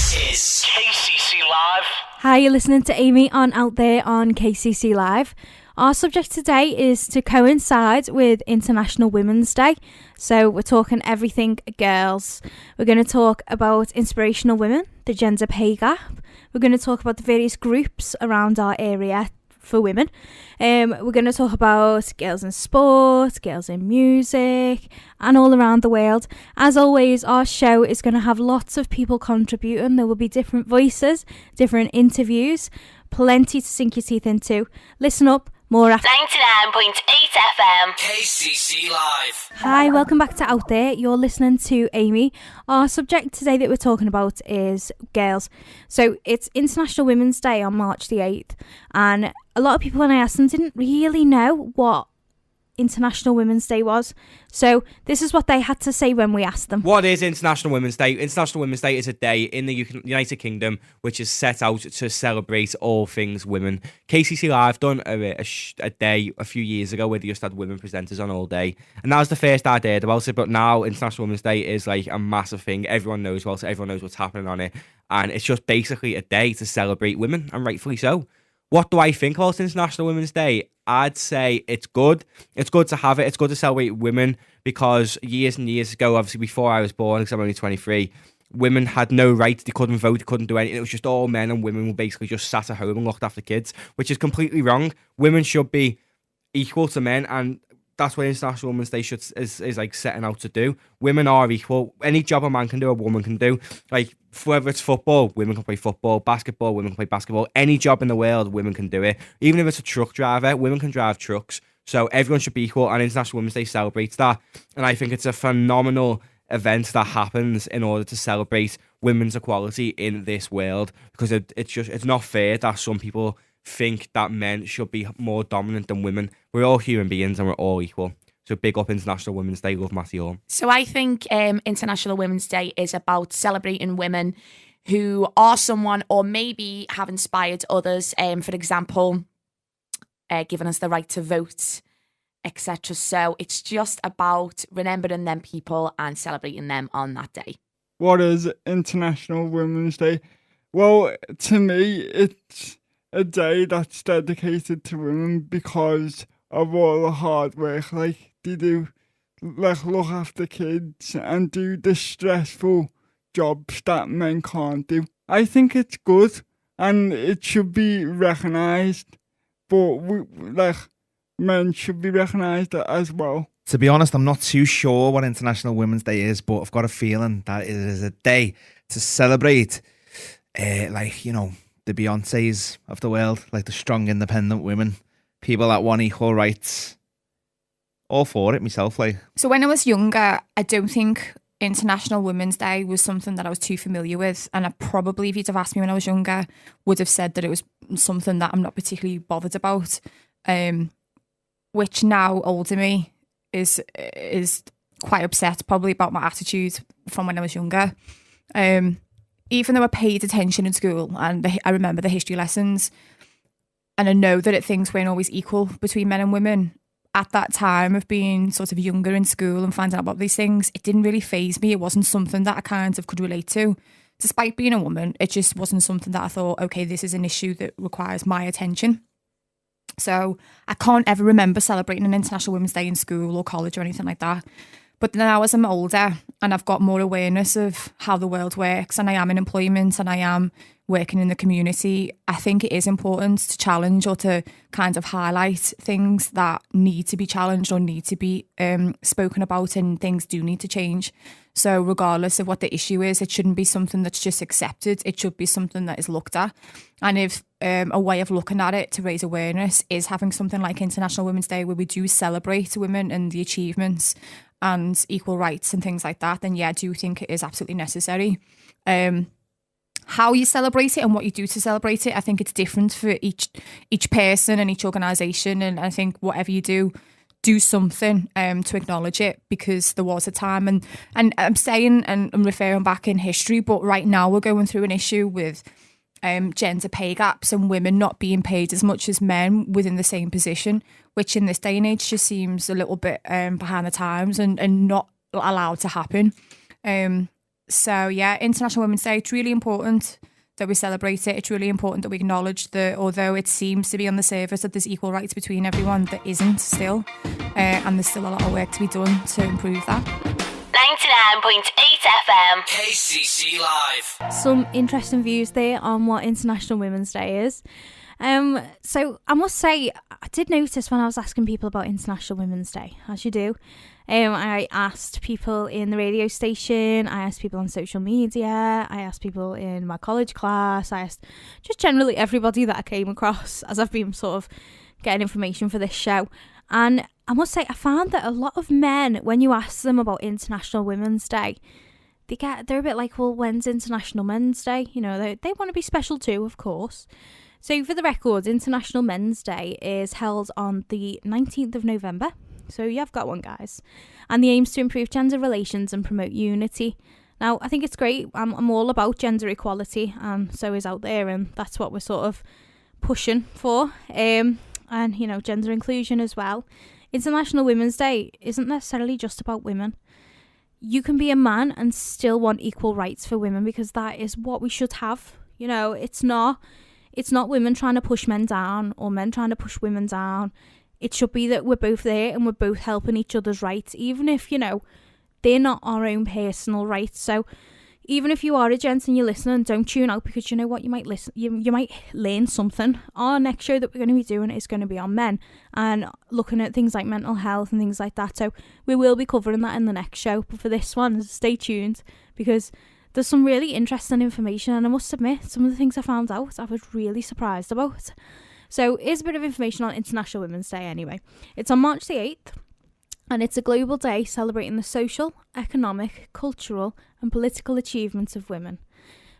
This is KCC Live. Hi, you're listening to Amy on Out There on KCC Live. Our subject today is to coincide with International Women's Day. So we're talking everything girls. We're going to talk about inspirational women, the gender pay gap. We're going to talk about the various groups around our area for women. We're going to talk about girls in sport, girls in music, and all around the world. As always, our show is going to have lots of people contributing. There will be different voices, different interviews, plenty to sink your teeth into. Listen up. More after 99.8 FM. KCC Live. Hi, welcome back to Out There. You're listening to Amy. Our subject today that we're talking about is girls. So it's International Women's Day on March the 8th. And a lot of people, when I asked them, didn't really know what International Women's Day was. So this is what they had to say when we asked them. What is International Women's Day? International Women's Day is a day in the United Kingdom which is set out to celebrate all things women. KCC Live done a day a few years ago where they just had women presenters on all day. And that was the first I heard about it. But now International Women's Day is like a massive thing. Everyone knows about it. Everyone knows what's happening on it. And it's just basically a day to celebrate women, and rightfully so. What do I think about International Women's Day? I'd say it's good. It's good to have it. It's good to celebrate women because years and years ago, obviously before I was born, because I'm only 23, women had no rights. They couldn't vote. They couldn't do anything. It was just all men, and women were basically just sat at home and looked after kids, which is completely wrong. Women should be equal to men, and that's what International Women's Day is like setting out to do. Women are equal. Any job a man can do, a woman can do. Like, whether it's football, women can play football. Basketball, women can play basketball. Any job in the world, women can do it. Even if it's a truck driver, women can drive trucks. So everyone should be equal, and International Women's Day celebrates that. And I think it's a phenomenal event that happens in order to celebrate women's equality in this world, because it's not fair that some people think that men should be more dominant than women. We're all human beings and we're all equal. So big up International Women's Day. Love Matthew Orme. So I think International Women's Day is about celebrating women who are someone or maybe have inspired others. For example, giving us the right to vote, etc. So it's just about remembering them people and celebrating them on that day. What is International Women's Day? Well, to me, it's a day that's dedicated to women because of all the hard work like they do, like look after kids and do the stressful jobs that men can't do. I think it's good and it should be recognised, but men should be recognised as well. To be honest, I'm not too sure what International Women's Day is, but I've got a feeling that it is a day to celebrate, the Beyoncés of the world, like the strong, independent women, people that want equal rights. All for it myself, like. So when I was younger, I don't think International Women's Day was something that I was too familiar with, and I probably, if you'd have asked me when I was younger, would have said that it was something that I'm not particularly bothered about. Which now, older me, is quite upset probably about my attitude from when I was younger. Even though I paid attention in school and I remember the history lessons, and I know that things weren't always equal between men and women, at that time of being sort of younger in school and finding out about these things, it didn't really faze me. It wasn't something that I kind of could relate to. Despite being a woman, it just wasn't something that I thought, okay, this is an issue that requires my attention. So I can't ever remember celebrating an International Women's Day in school or college or anything like that. But now as I'm older and I've got more awareness of how the world works, and I am in employment and I am working in the community, I think it is important to challenge or to kind of highlight things that need to be challenged or need to be spoken about, and things do need to change. So regardless of what the issue is, it shouldn't be something that's just accepted. It should be something that is looked at. And if a way of looking at it to raise awareness is having something like International Women's Day where we do celebrate women and the achievements and equal rights and things like that, then yeah, I do think it is absolutely necessary. How you celebrate it and what you do to celebrate it, I think it's different for each person and each organisation. And I think whatever you do something to acknowledge it, because there was a time, and I'm saying and I'm referring back in history, but right now we're going through an issue with gender pay gaps and women not being paid as much as men within the same position, which in this day and age just seems a little bit behind the times and not allowed to happen. So yeah, International Women's Day, it's really important that we celebrate it. It's really important that we acknowledge that although it seems to be on the surface that there's equal rights between everyone, there isn't still. And there's still a lot of work to be done to improve that. 99.8 FM. KCC Live. Some interesting views there on what International Women's Day is. So I must say, I did notice when I was asking people about International Women's Day, as you do. I asked people in the radio station, I asked people on social media, I asked people in my college class, I asked just generally everybody that I came across as I've been sort of getting information for this show. And I must say, I found that a lot of men, when you ask them about International Women's Day, they're a bit like, well, when's International Men's Day? You know, they want to be special too, of course. So for the record, International Men's Day is held on the 19th of November. So you've got one, guys. And the aim's to improve gender relations and promote unity. Now, I think it's great. I'm all about gender equality, and so is Out There, and that's what we're sort of pushing for. And, you know, gender inclusion as well. International Women's Day isn't necessarily just about women. You can be a man and still want equal rights for women, because that is what we should have. You know, it's not women trying to push men down or men trying to push women down. It should be that we're both there and we're both helping each other's rights, even if, you know, they're not our own personal rights. So even if you are a gent and you're listening, don't tune out, because you know what, you might listen, you might learn something. Our next show that we're going to be doing is going to be on men and looking at things like mental health and things like that. So we will be covering that in the next show. But for this one, stay tuned, because there's some really interesting information, and I must admit, some of the things I found out I was really surprised about. So here's a bit of information on International Women's Day anyway. It's on March the 8th, and it's a global day celebrating the social, economic, cultural and political achievements of women.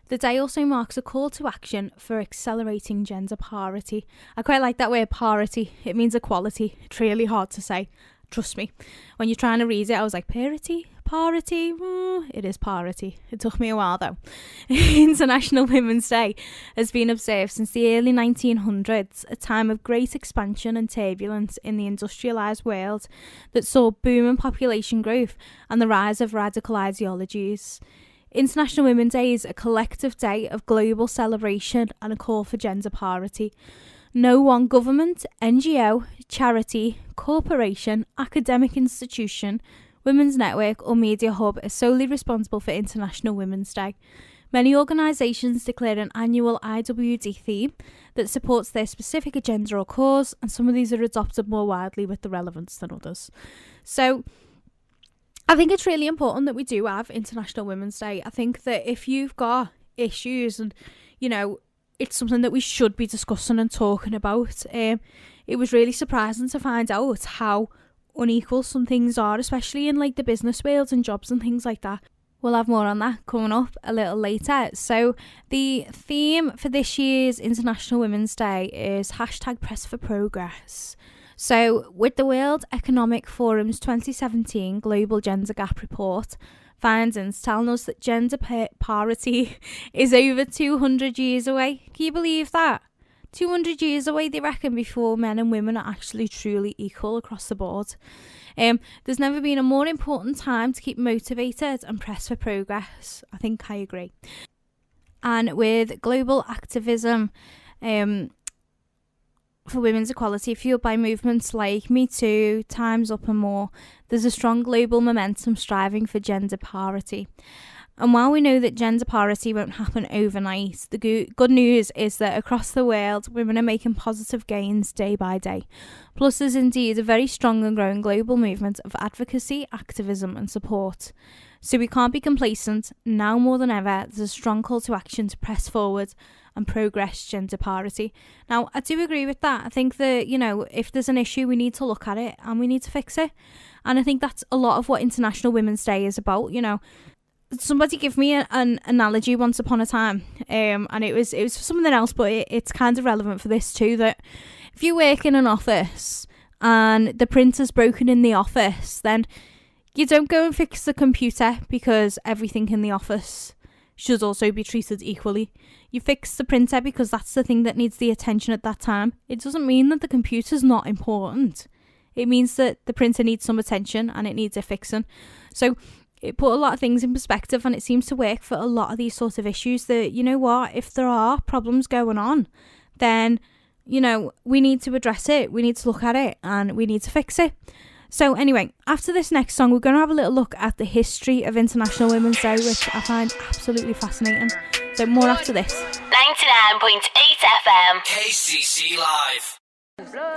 The day also marks a call to action for accelerating gender parity. I quite like that word, parity. It means equality. It's really hard to say. Trust me. When you're trying to read it, I was like, parity? It is parity. It took me a while though. International Women's Day has been observed since the early 1900s, a time of great expansion and turbulence in the industrialised world that saw booming population growth and the rise of radical ideologies. International Women's Day is a collective day of global celebration and a call for gender parity. No one government, NGO, charity, corporation, academic institution, women's network or media hub is solely responsible for International Women's Day. Many organisations declare an annual IWD theme that supports their specific agenda or cause, and some of these are adopted more widely with the relevance than others. So I think it's really important that we do have International Women's Day. I think that if you've got issues and, you know, it's something that we should be discussing and talking about. It was really surprising to find out how unequal some things are, especially in like the business world and jobs and things like that. We'll have more on that coming up a little later. So the theme for this year's International Women's Day is #Press for Progress. So with the World Economic Forum's 2017 Global Gender Gap Report, findings telling us that gender parity is over 200 years away. Can you believe that? 200 years away, they reckon, before men and women are actually truly equal across the board. There's never been a more important time to keep motivated and press for progress. I think I agree. And with global activism for women's equality fueled by movements like Me Too, Time's Up and more, there's a strong global momentum striving for gender parity. And while we know that gender parity won't happen overnight, the good news is that across the world, women are making positive gains day by day. Plus, there's indeed a very strong and growing global movement of advocacy, activism and support. So we can't be complacent. Now more than ever, there's a strong call to action to press forward and progress gender parity. Now, I do agree with that. I think that, you know, if there's an issue, we need to look at it and we need to fix it. And I think that's a lot of what International Women's Day is about, you know. Somebody gave me an analogy once upon a time, and it was for something else, but it's kind of relevant for this too, that if you work in an office and the printer's broken in the office, then you don't go and fix the computer because everything in the office should also be treated equally. You fix the printer because that's the thing that needs the attention at that time. It doesn't mean that the computer's not important. It means that the printer needs some attention and it needs a fixing. So it put a lot of things in perspective, and it seems to work for a lot of these sorts of issues. That, you know what, if there are problems going on, then, you know, we need to address it, we need to look at it, and we need to fix it. So anyway, after this next song, we're going to have a little look at the history of International Women's Day, which I find absolutely fascinating. So more after this. 99.8 FM. KCC Live.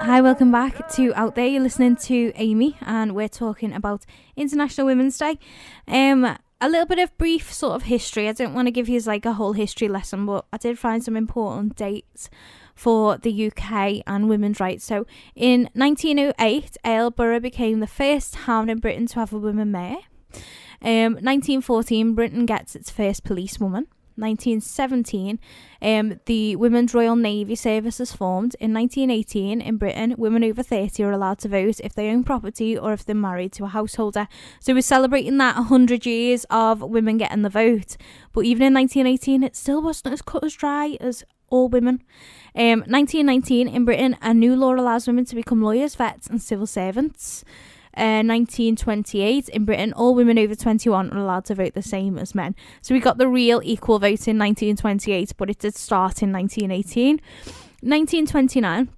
Hi, welcome back to Out There. You're listening to Amy, and we're talking about International Women's Day. A little bit of brief sort of history. I don't want to give you like a whole history lesson, but I did find some important dates for the UK and women's rights. So in 1908, Aylesbury became the first town in Britain to have a woman mayor. 1914, Britain gets its first policewoman. 1917, the Women's Royal Navy Service is formed. In 1918, in Britain, women over 30 are allowed to vote if they own property or if they're married to a householder. So we're celebrating that 100 years of women getting the vote. But even in 1918, it still wasn't as cut as dry as all women. 1919, in Britain, a new law allows women to become lawyers, vets and civil servants. 1928, in Britain, all women over 21 are allowed to vote the same as men. So we got the real equal vote in 1928, but it did start in 1918. 1929,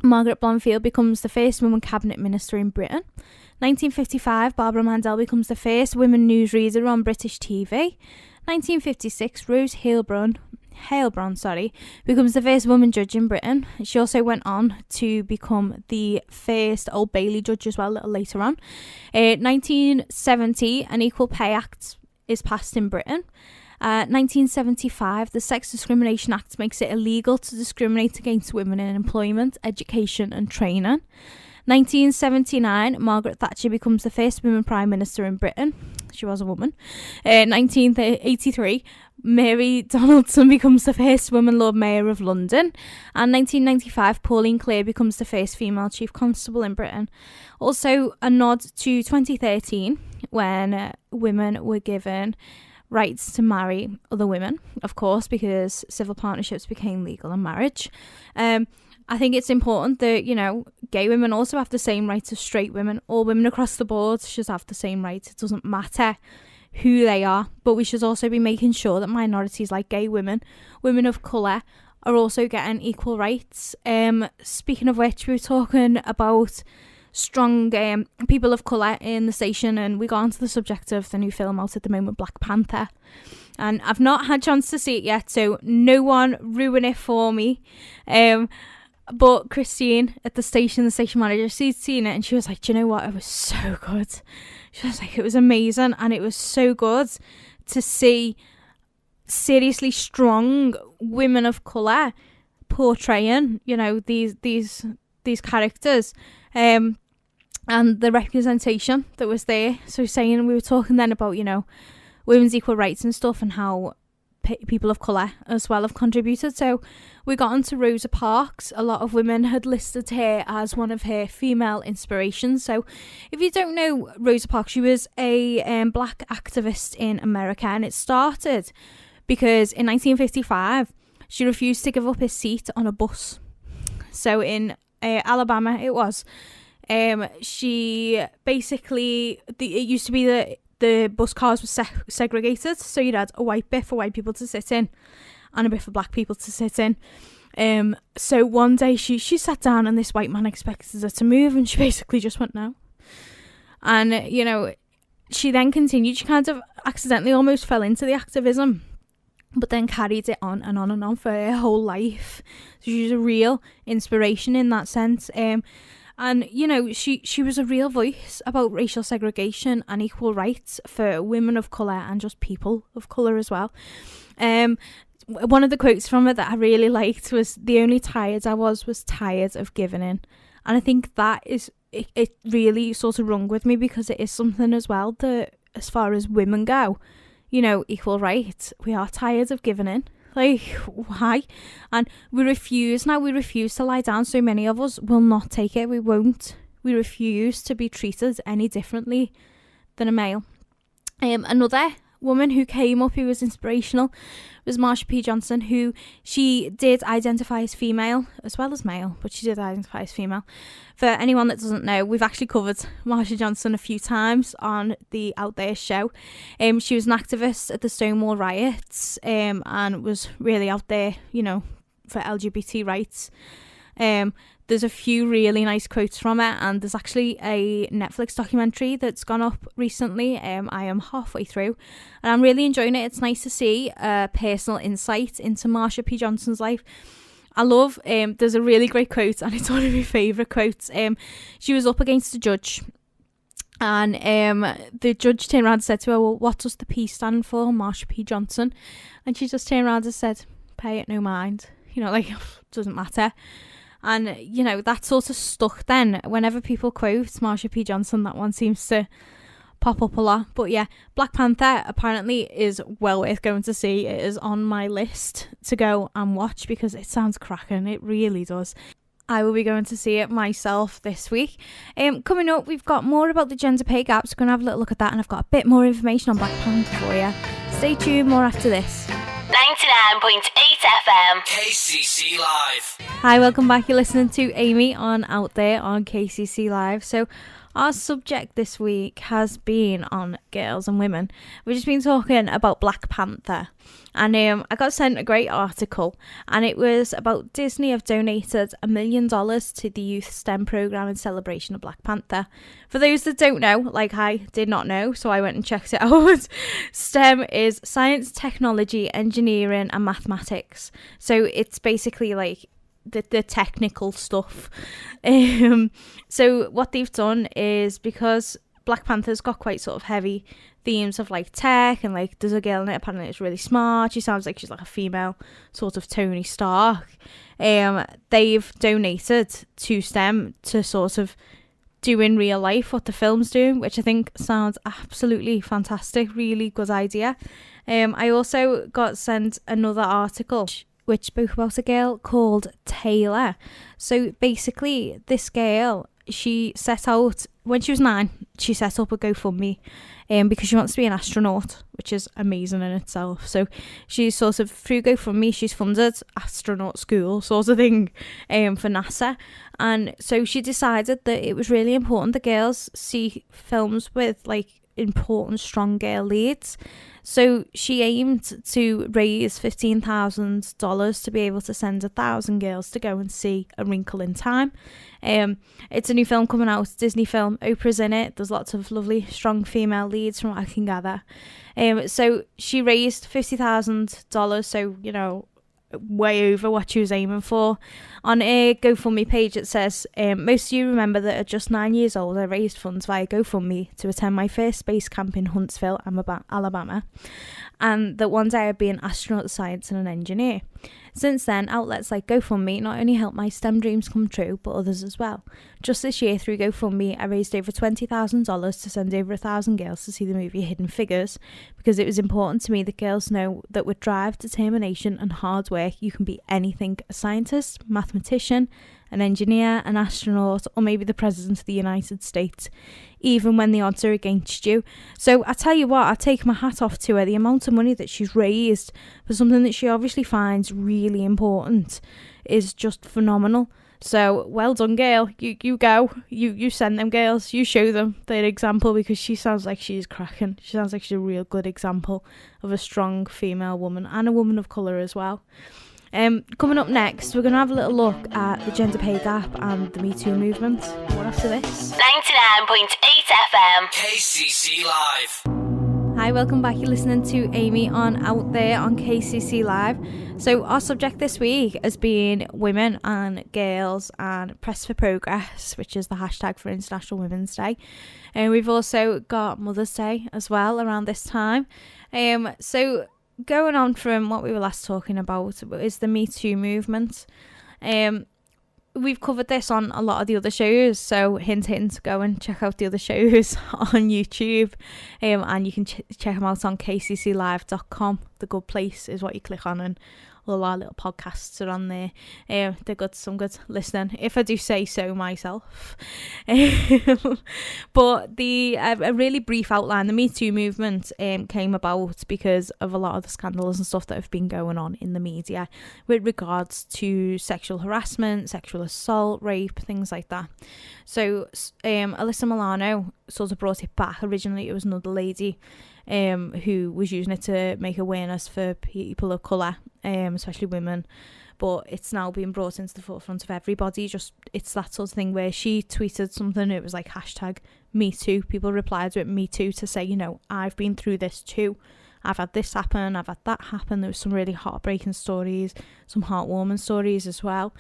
Margaret Blanfield becomes the first woman cabinet minister in Britain. 1955, Barbara Mandel becomes the first women newsreader on British TV. 1956, Rose Heilbron becomes the first woman judge in Britain. She also went on to become the first Old Bailey judge as well a little later on. 1970, an Equal Pay Act is passed in Britain. 1975, the Sex Discrimination Act makes it illegal to discriminate against women in employment, education and training. 1979, Margaret Thatcher becomes the first woman Prime Minister in Britain. She was a woman. 1983, Mary Donaldson becomes the first woman Lord Mayor of London. And 1995, Pauline Clare becomes the first female Chief Constable in Britain. Also, a nod to 2013, when women were given rights to marry other women, of course, because civil partnerships became legal in marriage. I think it's important that, you know, gay women also have the same rights as straight women. All women across the board should have the same rights. It doesn't matter who they are, but we should also be making sure that minorities like gay women, women of colour, are also getting equal rights. Speaking of which, we were talking about strong people of colour in the station, and we got onto the subject of the new film out at the moment, Black Panther. And I've not had a chance to see it yet, so no one ruin it for me. But Christine at the station manager, she'd seen it and she was like, do you know what? It was so good. She was like, it was amazing. And it was so good to see seriously strong women of colour portraying, you know, these characters. And the representation that was there. So we were talking then about, you know, women's equal rights and stuff, and how people of colour as well have contributed. So we got onto Rosa Parks. A lot of women had listed her as one of her female inspirations. So if you don't know Rosa Parks, she was a black activist in America, and it started because in 1955 she refused to give up her seat on a bus. So in Alabama it was. She basically, it used to be that the bus cars were segregated, so you'd had a white bit for white people to sit in and a bit for black people to sit in. So one day she sat down and this white man expected her to move, and she basically just went no. And, you know, she then continued. She kind of accidentally almost fell into the activism, but then carried it on and on and on for her whole life. So she was a real inspiration in that sense. And, you know, she was a real voice about racial segregation and equal rights for women of colour and just people of colour as well. One of the quotes from it that I really liked was, "The only tired I was tired of giving in." And I think that is, it really sort of rung with me, because it is something as well that, as far as women go, you know, equal rights, we are tired of giving in. Like, why? And we refuse to lie down. So many of us will not take it. We won't. We refuse to be treated any differently than a male. Another woman who came up who was inspirational was Marsha P. Johnson, who she did identify as female as well as male, but she did identify as female. For anyone that doesn't know, we've actually covered Marsha Johnson a few times on the Out There show. She was an activist at the Stonewall riots and was really out there, you know, for LGBT rights. There's a few really nice quotes from it, and there's actually a Netflix documentary that's gone up recently. I am halfway through, and I'm really enjoying it. It's nice to see a personal insight into Marsha P. Johnson's life. I love, there's a really great quote, and it's one of my favourite quotes. She was up against a judge, and the judge turned around and said to her, well, what does the P stand for, Marsha P. Johnson? And she just turned around and said, pay it no mind. You know, like, doesn't matter. And, you know, that sort of stuck then. Whenever people quote Marsha P. Johnson, that one seems to pop up a lot. But yeah, Black Panther apparently is well worth going to see. It is on my list to go and watch because it sounds cracking. It really does. I will be going to see it myself this week. Coming up, we've got more about the gender pay gap. So we're going to have a little look at that, and I've got a bit more information on Black Panther for you. Stay tuned, more after this. 99.8 FM. KCC Live. Hi, welcome back. You're listening to Amy on Out There on KCC Live. So our subject this week has been on girls and women. We've just been talking about Black Panther. And I got sent a great article, and it was about Disney have donated $1 million to the youth STEM program in celebration of Black Panther. For those that don't know, like I did not know, so I went and checked it out. STEM is science, technology, engineering, and mathematics. So it's basically like the technical stuff. So what they've done is, because Black Panther's got quite sort of heavy themes of like tech, and like there's a girl in it apparently that's really smart. She sounds like she's like a female sort of Tony Stark. They've donated to STEM to sort of do in real life what the film's doing, which I think sounds absolutely fantastic. Really good idea. I also got sent another article which spoke about a girl called Taylor. So basically this girl, she set out, when she was 9, she set up a GoFundMe because she wants to be an astronaut, which is amazing in itself. So she's sort of, through GoFundMe, she's funded astronaut school sort of thing for NASA. And so she decided that it was really important that girls see films with like important strong girl leads. So she aimed to raise $15,000 to be able to send 1,000 girls to go and see A Wrinkle in Time. It's a new film coming out, Disney film. Oprah's in it. There's lots of lovely, strong female leads from what I can gather. So she raised $50,000, so, you know, way over what she was aiming for. On a GoFundMe page it says, most of you remember that at just 9 years old I raised funds via GoFundMe to attend my first space camp in Huntsville, Alabama, and that one day I'd be an astronaut, science and an engineer. Since then, outlets like GoFundMe not only helped my STEM dreams come true, but others as well. Just this year, through GoFundMe, I raised over $20,000 to send over 1,000 girls to see the movie Hidden Figures, because it was important to me that girls know that with drive, determination and hard work, you can be anything: a scientist, mathematician, an engineer, an astronaut, or maybe the President of the United States, even when the odds are against you. So I tell you what, I take my hat off to her. The amount of money that she's raised for something that she obviously finds really important is just phenomenal. So well done, girl. You go. You send them girls. You show them their example, because she sounds like she's cracking. She sounds like she's a real good example of a strong female woman, and a woman of colour as well. Coming up next, we're going to have a little look at the gender pay gap and the Me Too movement. What after this? 99.8 FM. KCC Live. Hi, welcome back. You're listening to Amy on Out There on KCC Live. So our subject this week has been women and girls and Press for Progress, which is the hashtag for International Women's Day. And we've also got Mother's Day as well around this time. So going on from what we were last talking about is the Me Too movement. we've covered this on a lot of the other shows, so hint, hint, go and check out the other shows on YouTube, and you can check them out on kcclive.com. The good place is what you click on, and all our little podcasts are on there. They're good, some good listening, if I do say so myself. But a really brief outline, the Me Too movement came about because of a lot of the scandals and stuff that have been going on in the media with regards to sexual harassment, sexual assault, rape, things like that. So Alyssa Milano sort of brought it back. Originally it was another lady who was using it to make awareness for people of colour, especially women, but it's now being brought into the forefront of everybody. Just, it's that sort of thing where she tweeted something, it was like hashtag Me Too, people replied to it Me Too to say, you know, I've been through this too, I've had this happen, I've had that happen. There was some really heartbreaking stories, some heartwarming stories as well.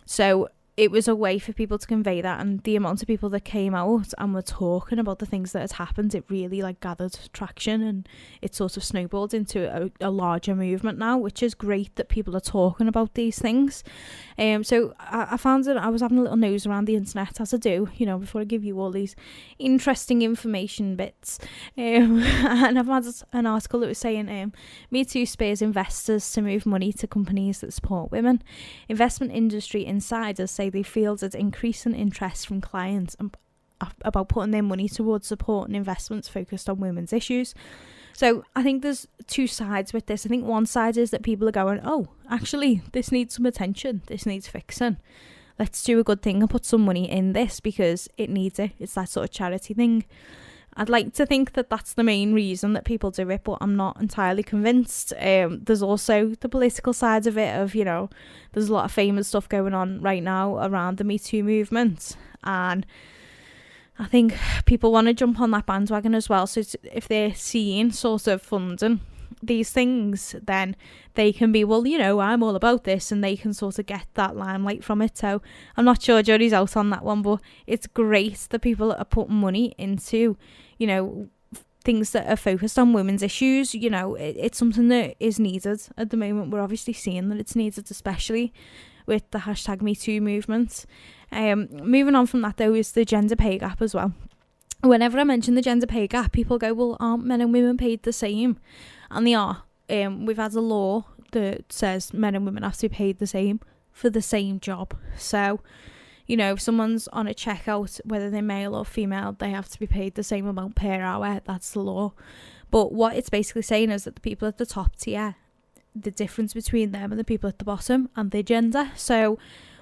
So it was a way for people to convey that, and the amount of people that came out and were talking about the things that had happened, it really like gathered traction, and it sort of snowballed into a larger movement now, which is great that people are talking about these things. So I found that I was having a little nose around the internet, as I do, you know, before I give you all these interesting information bits, and I've had an article that was saying Me Too spurs investors to move money to companies that support women. Investment industry insiders say they fielded increasing interest from clients about putting their money towards support and investments focused on women's issues. So I think there's two sides with this. I think one side is that people are going, oh, actually, this needs some attention, this needs fixing. Let's do a good thing and put some money in this because it needs it. It's that sort of charity thing. I'd like to think that that's the main reason that people do it, but I'm not entirely convinced. There's also the political side of it, of, you know, there's a lot of famous stuff going on right now around the Me Too movement, and I think people want to jump on that bandwagon as well. So if they're seeing sort of funding these things, then they can be, well, you know, I'm all about this, and they can sort of get that limelight from it. So I'm not sure jury's out on that one, but it's great that people are putting money into, you know, things that are focused on women's issues. You know, it's something that is needed at the moment. We're obviously seeing that it's needed, especially with the hashtag Me Too movement. Moving on from that though is the gender pay gap as well. Whenever I mention the gender pay gap, people go, well, aren't men and women paid the same? And they are. We've had a law that says men and women have to be paid the same for the same job. So, you know, if someone's on a checkout, whether they're male or female, they have to be paid the same amount per hour. That's the law. But what it's basically saying is that the people at the top tier, the difference between them and the people at the bottom and their gender. So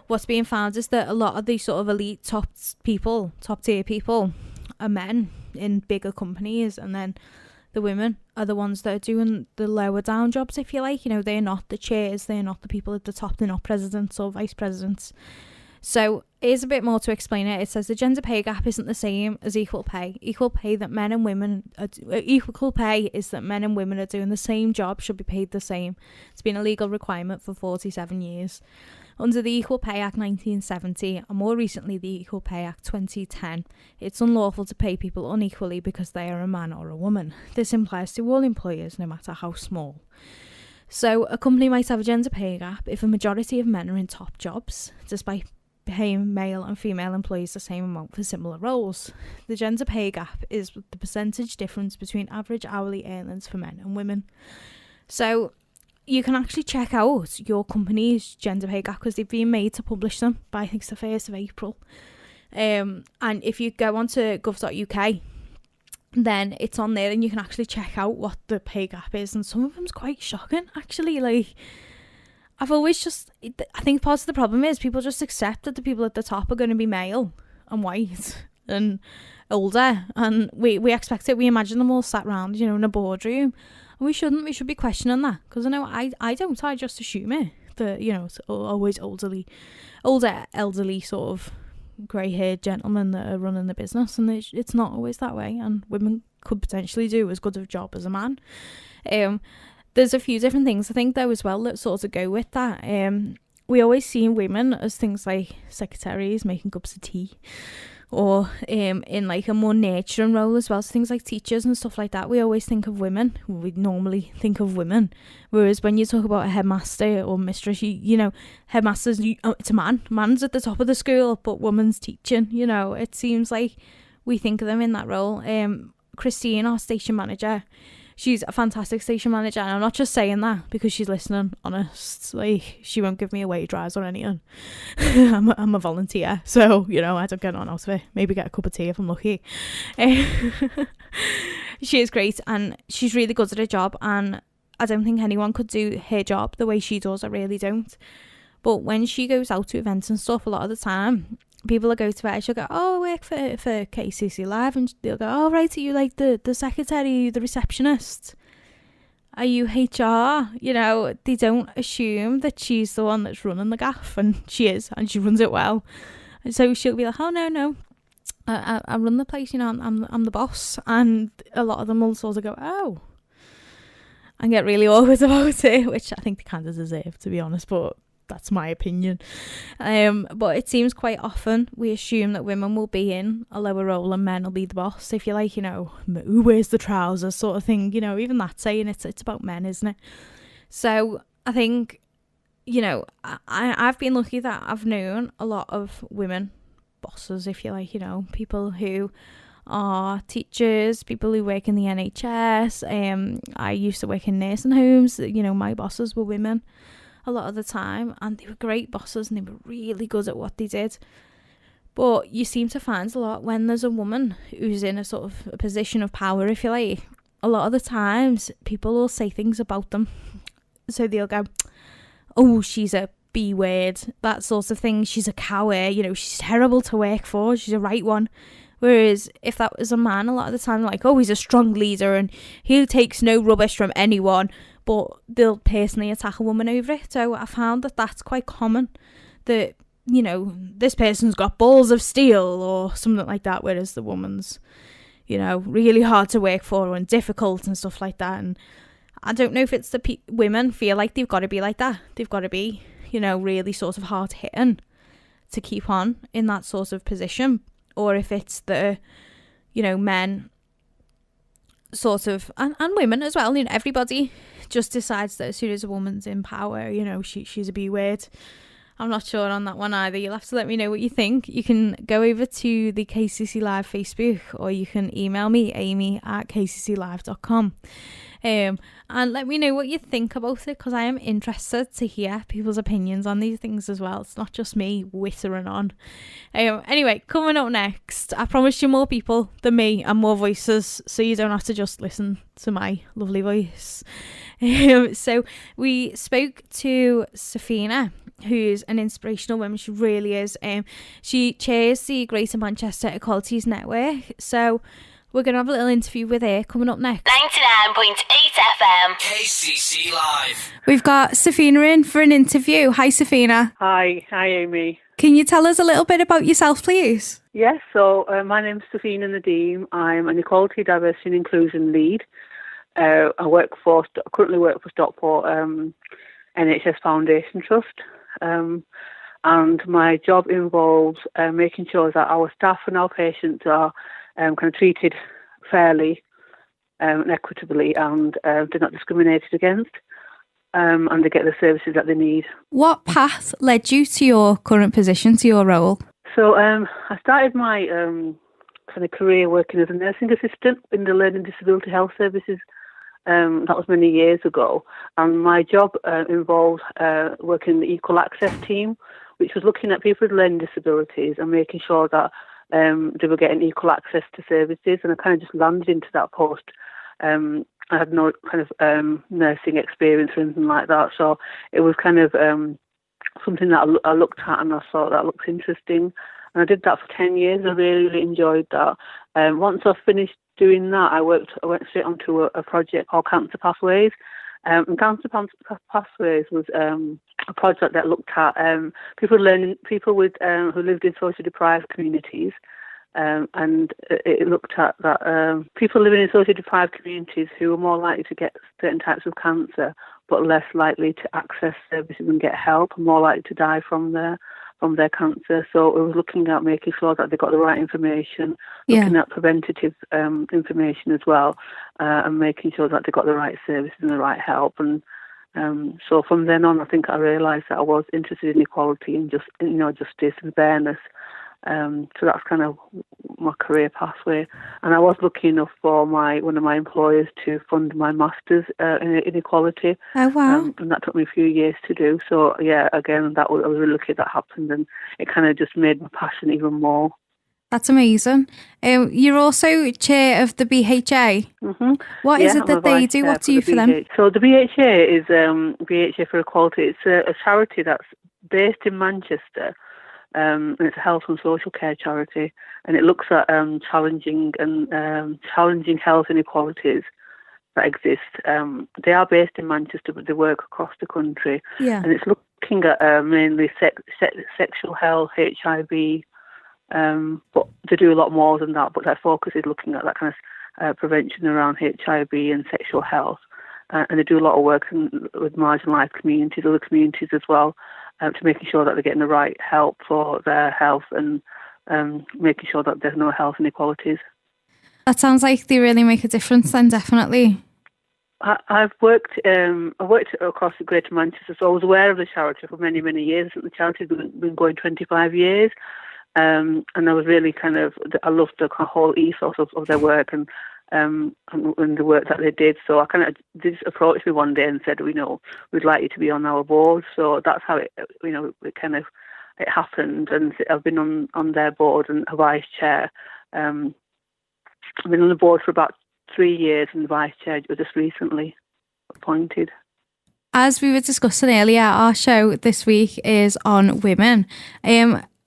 what's being found is that a lot of these sort of elite top tier people are men in bigger companies, and then the women are the ones that are doing the lower down jobs, if you like. You know, they're not the chairs, they're not the people at the top, they're not presidents or vice presidents. So here's a bit more to explain it. It says the gender pay gap isn't the same as equal pay. Equal pay is that men and women are doing the same job, should be paid the same. It's been a legal requirement for 47 years. Under the Equal Pay Act 1970 and more recently the Equal Pay Act 2010, it's unlawful to pay people unequally because they are a man or a woman. This applies to all employers, no matter how small. So a company might have a gender pay gap if a majority of men are in top jobs, despite paying male and female employees the same amount for similar roles. The gender pay gap is the percentage difference between average hourly earnings for men and women. So you can actually check out your company's gender pay gap because they've been made to publish them by, I think it's the 1st of April. And if you go onto gov.uk, then it's on there and you can actually check out what the pay gap is, and some of them's quite shocking actually. Like, I think part of the problem is people just accept that the people at the top are going to be male and white and older, and we expect it. We imagine them all sat around, you know, in a boardroom. And we shouldn't. We should be questioning that, because I know I don't. I just assume it, that, you know, it's always older, elderly sort of grey-haired gentlemen that are running the business, and it's not always that way, and women could potentially do as good a job as a man. There's a few different things I think though as well that sort of go with that. We always see women as things like secretaries, making cups of tea, or in like a more nurturing role as well. So things like teachers and stuff like that, we always think of women. We normally think of women. Whereas when you talk about a headmaster or mistress, you know, headmasters, it's a man. Man's at the top of the school, but woman's teaching. You know, it seems like we think of them in that role. Christine, our station manager, she's a fantastic station manager, and I'm not just saying that because she's listening, honest. Like, she won't give me a wage rise or anything. I'm a volunteer, so, you know, I don't get on out of it. Maybe get a cup of tea if I'm lucky. She is great, and she's really good at her job, and I don't think anyone could do her job the way she does. I really don't. But when she goes out to events and stuff, a lot of the time, people will go to her, she'll go, oh, I work for KCC Live, and they'll go, oh, right, are you like the secretary, the receptionist? Are you HR? You know, they don't assume that she's the one that's running the gaff, and she is, and she runs it well. And so she'll be like, oh, no, I run the place, you know, I'm the boss. And a lot of them will sort of go, oh, and get really awkward about it, which I think they kind of deserve, to be honest, but that's my opinion. But it seems quite often we assume that women will be in a lower role and men will be the boss. If you're like, you know, who wears the trousers sort of thing, you know, even that saying, it's about men, isn't it? So I think, you know, I've been lucky that I've known a lot of women bosses, if you like, you know, people who are teachers, people who work in the NHS. I used to work in nursing homes. You know, my bosses were women a lot of the time, and they were great bosses and they were really good at what they did. But you seem to find a lot when there's a woman who's in a sort of a position of power, if you like, a lot of the times people will say things about them. So they'll go, oh, she's a B word, that sort of thing, she's a coward, you know, she's terrible to work for, she's a right one. Whereas if that was a man, a lot of the time, like, oh, he's a strong leader and he takes no rubbish from anyone, but they'll personally attack a woman over it. So I found that that's quite common, that, you know, this person's got balls of steel or something like that, whereas the woman's, you know, really hard to work for and difficult and stuff like that. And I don't know if it's the women feel like they've got to be like that. They've got to be, you know, really sort of hard hitting to keep on in that sort of position. Or if it's the, you know, men sort of, and women as well, you know, everybody just decides that as soon as a woman's in power, you know, she's a B word. I'm not sure on that one either. You'll have to let me know what you think. You can go over to the KCC Live Facebook, or you can email me, amy@kcclive.com. And let me know what you think about it, because I am interested to hear people's opinions on these things as well. It's not just me whittering on. Anyway, coming up next, I promised you more people than me and more voices, so you don't have to just listen to my lovely voice. So we spoke to Safina, who's an inspirational woman. She really is. She chairs the Greater Manchester Equalities Network. So we're going to have a little interview with her coming up next. 99.8 FM. KCC Live. We've got Safina in for an interview. Hi, Safina. Hi, Amy. Can you tell us a little bit about yourself, please? Yes, so my name's Safina Nadeem. I'm an Equality, Diversity and Inclusion lead. I currently work for Stockport NHS Foundation Trust. And my job involves making sure that our staff and our patients are kind of treated fairly and equitably, and they're not discriminated against, and they get the services that they need. What path led you to your current position, to your role? So I started my kind of career working as a nursing assistant in the Learning Disability Health Services. That was many years ago, and my job involved working in the Equal Access team, which was looking at people with learning disabilities and making sure that they were getting equal access to services. And I kind of just landed into that post. I had no kind of nursing experience or anything like that, so it was kind of something that I looked at and I thought that looks interesting. And I did that for 10 years. I really, really enjoyed that. Once I finished doing that, I went straight onto a project called Cancer Pathways. And Cancer Pathways was a project that looked at people with who lived in socially deprived communities, and it looked at that people living in socially deprived communities who were more likely to get certain types of cancer, but less likely to access services and get help, and more likely to die from from their cancer. So it was looking at making sure that they got the right information, Yeah. looking at preventative information as well, and making sure that they got the right services and the right help. And so from then on, I think I realised that I was interested in equality and justice and fairness. So that's kind of my career pathway. And I was lucky enough for one of my employers to fund my master's in equality. Oh, wow. And that took me a few years to do. So yeah, again, I was really lucky that happened, and it kind of just made my passion even more. That's amazing. You're also chair of the BHA. Mm-hmm. What is it I'm that a they vice do? chair What do you the for them? BHA. So the BHA is BHA for Equality. It's a charity that's based in Manchester. And it's a health and social care charity, and it looks at challenging health inequalities that exist. They are based in Manchester, but they work across the country. Yeah. And it's looking at mainly sexual health, HIV, but they do a lot more than that. But their focus is looking at that kind of prevention around HIV and sexual health. And they do a lot of work with marginalised communities, other communities as well, to making sure that they're getting the right help for their health and making sure that there's no health inequalities. That sounds like they really make a difference then, definitely. I've worked across the Greater Manchester, so I was aware of the charity for many, many years. I think the charity's been going 25 years. And I was really I loved the whole ethos of their work and the work that they did. So they just approached me one day and said, we'd like you to be on our board. So that's how it happened. And I've been on their board and a vice chair. I've been on the board for about 3 years, and the vice chair was just recently appointed. As we were discussing earlier, our show this week is on women.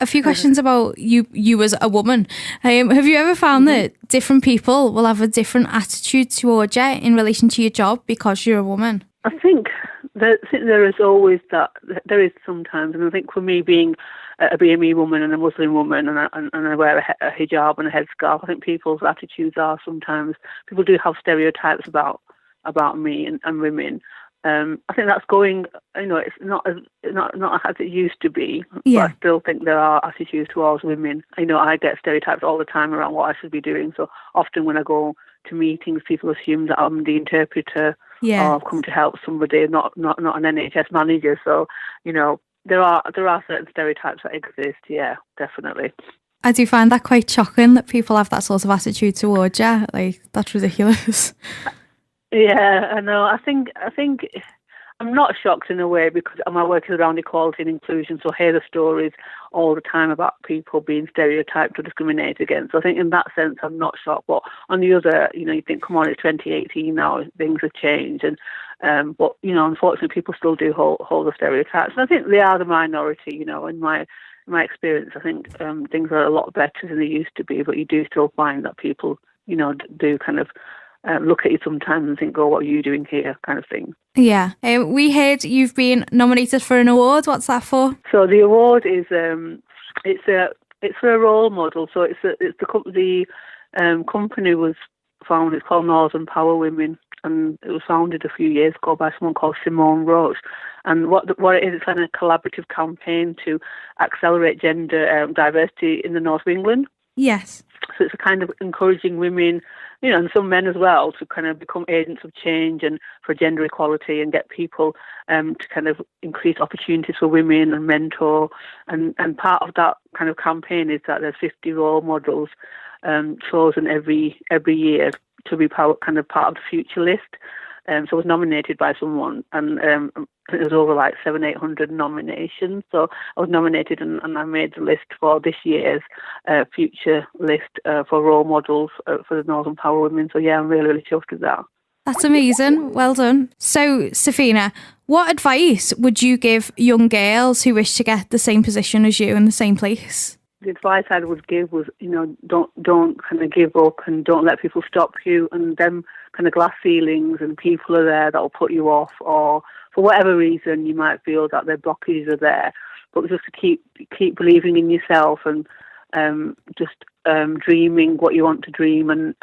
A few questions about you as a woman. Have you ever found that different people will have a different attitude towards you in relation to your job because you're a woman? I think there is always that. There is sometimes, and I think for me, being a BME woman and a Muslim woman, and I wear a hijab and a headscarf, I think people's attitudes are sometimes, people do have stereotypes about me and women. I think that's going. It's not as it used to be. Yeah. But I still think there are attitudes towards women. I get stereotypes all the time around what I should be doing. So often when I go to meetings, people assume that I'm the interpreter. Yeah. Or I've come to help somebody, not an NHS manager. So there are certain stereotypes that exist. Yeah, definitely. I do find that quite shocking that people have that sort of attitude towards you. Like, that's ridiculous. Yeah, I know. I think I'm not shocked in a way because my work is around equality and inclusion, so I hear the stories all the time about people being stereotyped or discriminated against. So I think in that sense, I'm not shocked. But on the other, you think, come on, it's 2018 now, things have changed, and but unfortunately, people still do hold the stereotypes. And I think they are the minority. In my experience, I think things are a lot better than they used to be. But you do still find that people, do kind of look at you sometimes and think, "Oh, what are you doing here?" kind of thing. Yeah. We heard you've been nominated for an award. What's that for? So the award is it's for a role model. So the company was founded. It's called Northern Power Women, and it was founded a few years ago by someone called Simone Roche. And what it is, it's kind of a collaborative campaign to accelerate gender diversity in the north of England. Yes. So it's a kind of encouraging women, and some men as well, to kind of become agents of change and for gender equality and get people to kind of increase opportunities for women and mentor. And part of that kind of campaign is that there's 50 role models chosen every year to be part of the future list. So I was nominated by someone, and it was over like 700-800 nominations. So I was nominated, and I made the list for this year's future list for role models for the Northern Power Women. So yeah, I'm really, really chuffed with that. That's amazing. Well done. So, Safina, what advice would you give young girls who wish to get the same position as you in the same place? The advice I would give was, don't kind of give up and don't let people stop you, and them kind of glass ceilings and people are there that will put you off, or for whatever reason you might feel that their blockages are there, but just to keep believing in yourself and just dreaming what you want to dream and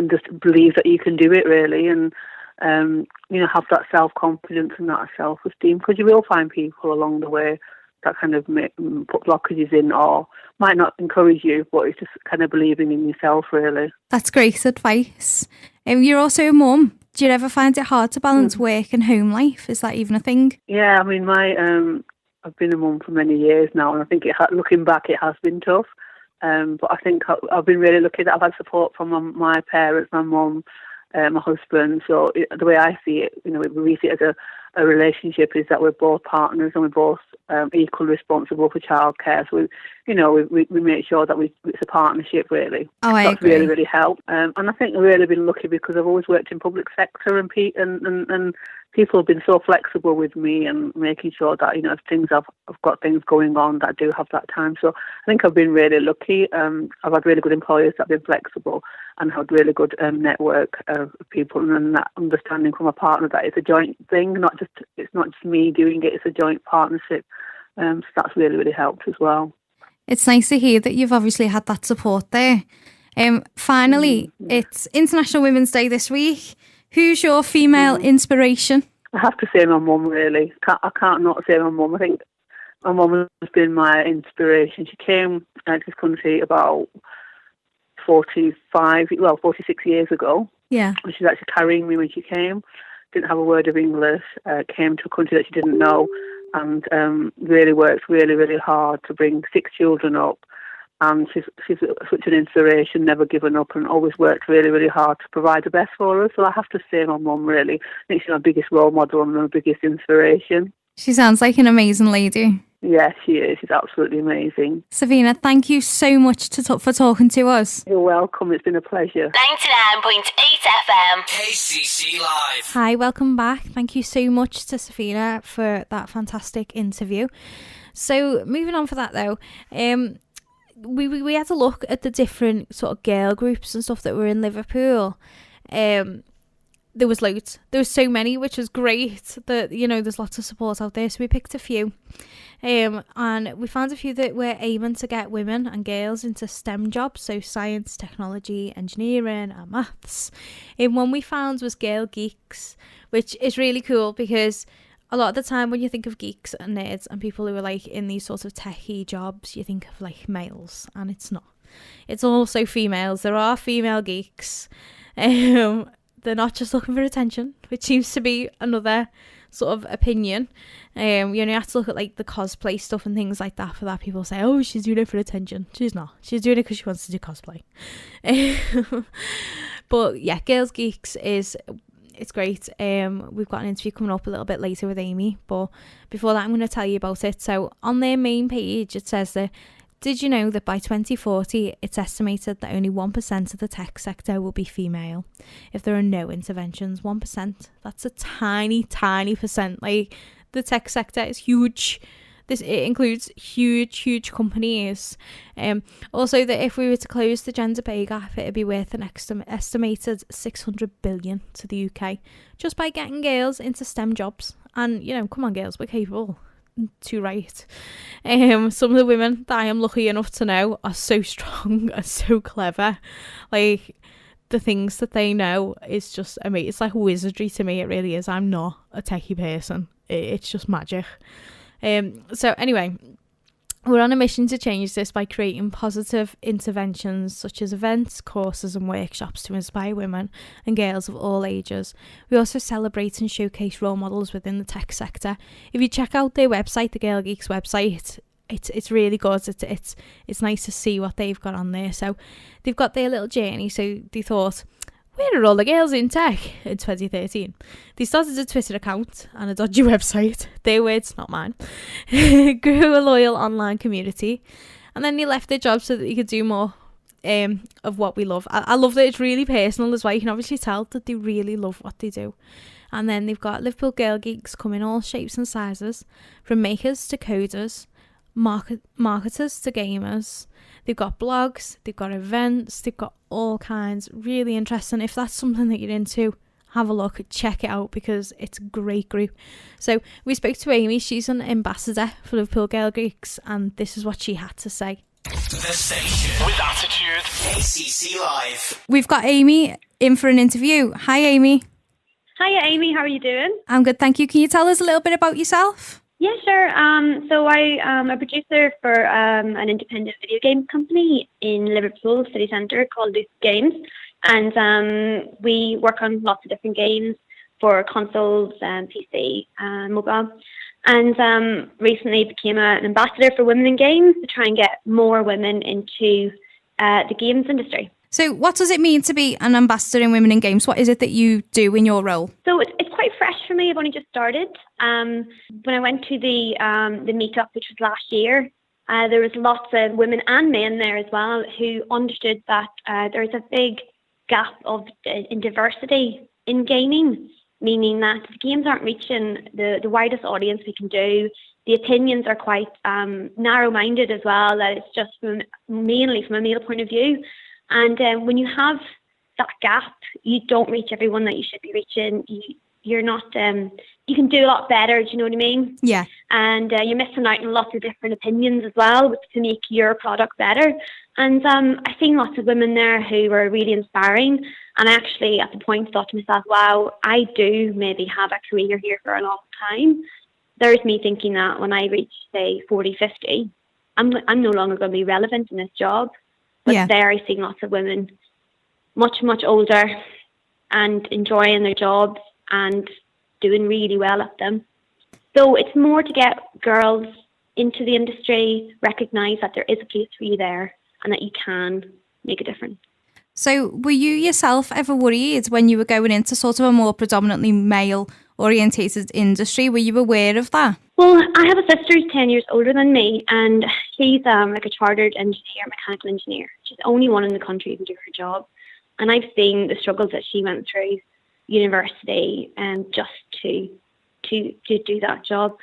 just believe that you can do it really, and have that self-confidence and that self-esteem, because you will find people along the way kind of put blockages in or might not encourage you, but it's just kind of believing in yourself, really. That's great advice. You're also a mum. Do you ever find it hard to balance work and home life? Is that even a thing? Yeah, I mean, I've been a mum for many years now, and I think looking back, it has been tough. But I think I've been really lucky that I've had support from my parents, my mum, my husband. So the way I see it, we see it as a relationship is that we're both partners and we're both equally responsible for childcare. So we make sure that it's a partnership, really. Oh, I That's agree. really, really helped. And I think I've really been lucky because I've always worked in public sector and people have been so flexible with me and making sure that, if I've got things going on, that I do have that time. So I think I've been really lucky. I've had really good employers that have been flexible and had really good network of people, and that understanding from a partner that it's a joint thing, it's not just me doing it, it's a joint partnership. So that's really, really helped as well. It's nice to hear that you've obviously had that support there. Finally, it's International Women's Day this week. Who's your female inspiration? I have to say my mum, really. I can't not say my mum. I think my mum has been my inspiration. She came to this country about 46 years ago. Yeah. And she was actually carrying me when she came. Didn't have a word of English. Came to a country that she didn't know, and really worked really, really hard to bring 6 children up. And she's such an inspiration, never given up, and always worked really, really hard to provide the best for us. So I have to say my mum, really. I think she's my biggest role model and my biggest inspiration. She sounds like an amazing lady. Yeah, she is. She's absolutely amazing. Safina, thank you so much for talking to us. You're welcome. It's been a pleasure. 99.8 FM. KCC Live. Hi, welcome back. Thank you so much to Safina for that fantastic interview. So moving on for that though, we had to look at the different sort of girl groups and stuff that were in Liverpool. There was loads. There was so many, which was great. That there's lots of support out there. So we picked a few, and we found a few that were aiming to get women and girls into STEM jobs, so science, technology, engineering, and maths. And one we found was Girl Geeks, which is really cool because a lot of the time when you think of geeks and nerds and people who are like in these sort of techie jobs, you think of like males, and it's not. It's also females. There are female geeks. They're not just looking for attention, which seems to be another sort of opinion. You only have to look at like the cosplay stuff and things like that for that. People say, oh, she's doing it for attention. She's not. She's doing it because she wants to do cosplay. But yeah, Girls Geeks it's great. We've got an interview coming up a little bit later with Amy, but before that I'm going to tell you about it. So on their main page it says that, did you know that by 2040 it's estimated that only 1% of the tech sector will be female if there are no interventions? 1%. That's a tiny percent. Like, the tech sector is huge. It includes huge companies. Also, that if we were to close the gender pay gap, it'd be worth an estimated 600 billion to the UK just by getting girls into STEM jobs. And come on, girls, we're capable. Too right. Some of the women that I am lucky enough to know are so strong and so clever. Like, the things that they know is just amazing. It's like wizardry to me. It really is. I'm not a techie person. It's just magic. So anyway, we're on a mission to change this by creating positive interventions such as events, courses and workshops to inspire women and girls of all ages. We also celebrate and showcase role models within the tech sector. If you check out their website, the Girl Geeks website, it's really good. It's nice to see what they've got on there. So they've got their little journey. So they thought, where are all the girls in tech in 2013? They started a Twitter account and a dodgy website. Their words, not mine. Grew a loyal online community. And then they left their job so that they could do more of what we love. I love that it's really personal as well. You can obviously tell that they really love what they do. And then they've got Liverpool Girl Geeks come in all shapes and sizes, from makers to coders, marketers to gamers. They've got blogs, they've got events, they've got all kinds. Really interesting. If that's something that you're into, have a look, check it out, because it's a great group. So we spoke to Amy. She's an ambassador for Liverpool Girl Geeks, and this is what she had to say. The station with attitude. KCC Live. We've got Amy in for an interview. Hi, Amy. Hiya, Amy. How are you doing? I'm good, thank you. Can you tell us a little bit about yourself? Yeah, sure. So I am a producer for an independent video game company in Liverpool city centre called Geeks Games, and we work on lots of different games for consoles, PC, and mobile. And recently became an ambassador for women in games to try and get more women into the games industry. So what does it mean to be an ambassador in Women in Games? What is it that you do in your role? So it's quite fresh for me. I've only just started. When I went to the meetup, which was last year, there was lots of women and men there as well who understood that there's a big gap in diversity in gaming, meaning that the games aren't reaching the widest audience we can do. The opinions are quite narrow-minded as well, that it's just mainly from a male point of view. And when you have that gap, you don't reach everyone that you should be reaching. You're not, you can do a lot better, do you know what I mean? Yeah. And you're missing out on lots of different opinions as well to make your product better. And I've seen lots of women there who were really inspiring. And I actually, at the point, thought to myself, wow, I do maybe have a career here for a long time. There's me thinking that when I reach, say, 40, 50, I'm no longer going to be relevant in this job. But there I see lots of women much, much older and enjoying their jobs and doing really well at them. So it's more to get girls into the industry, recognise that there is a place for you there and that you can make a difference. So were you yourself ever worried when you were going into sort of a more predominantly male-orientated industry? Were you aware of that? Well, I have a sister who's 10 years older than me, and she's like a chartered engineer, mechanical engineer. She's the only one in the country who can do her job. And I've seen the struggles that she went through university just to do that job,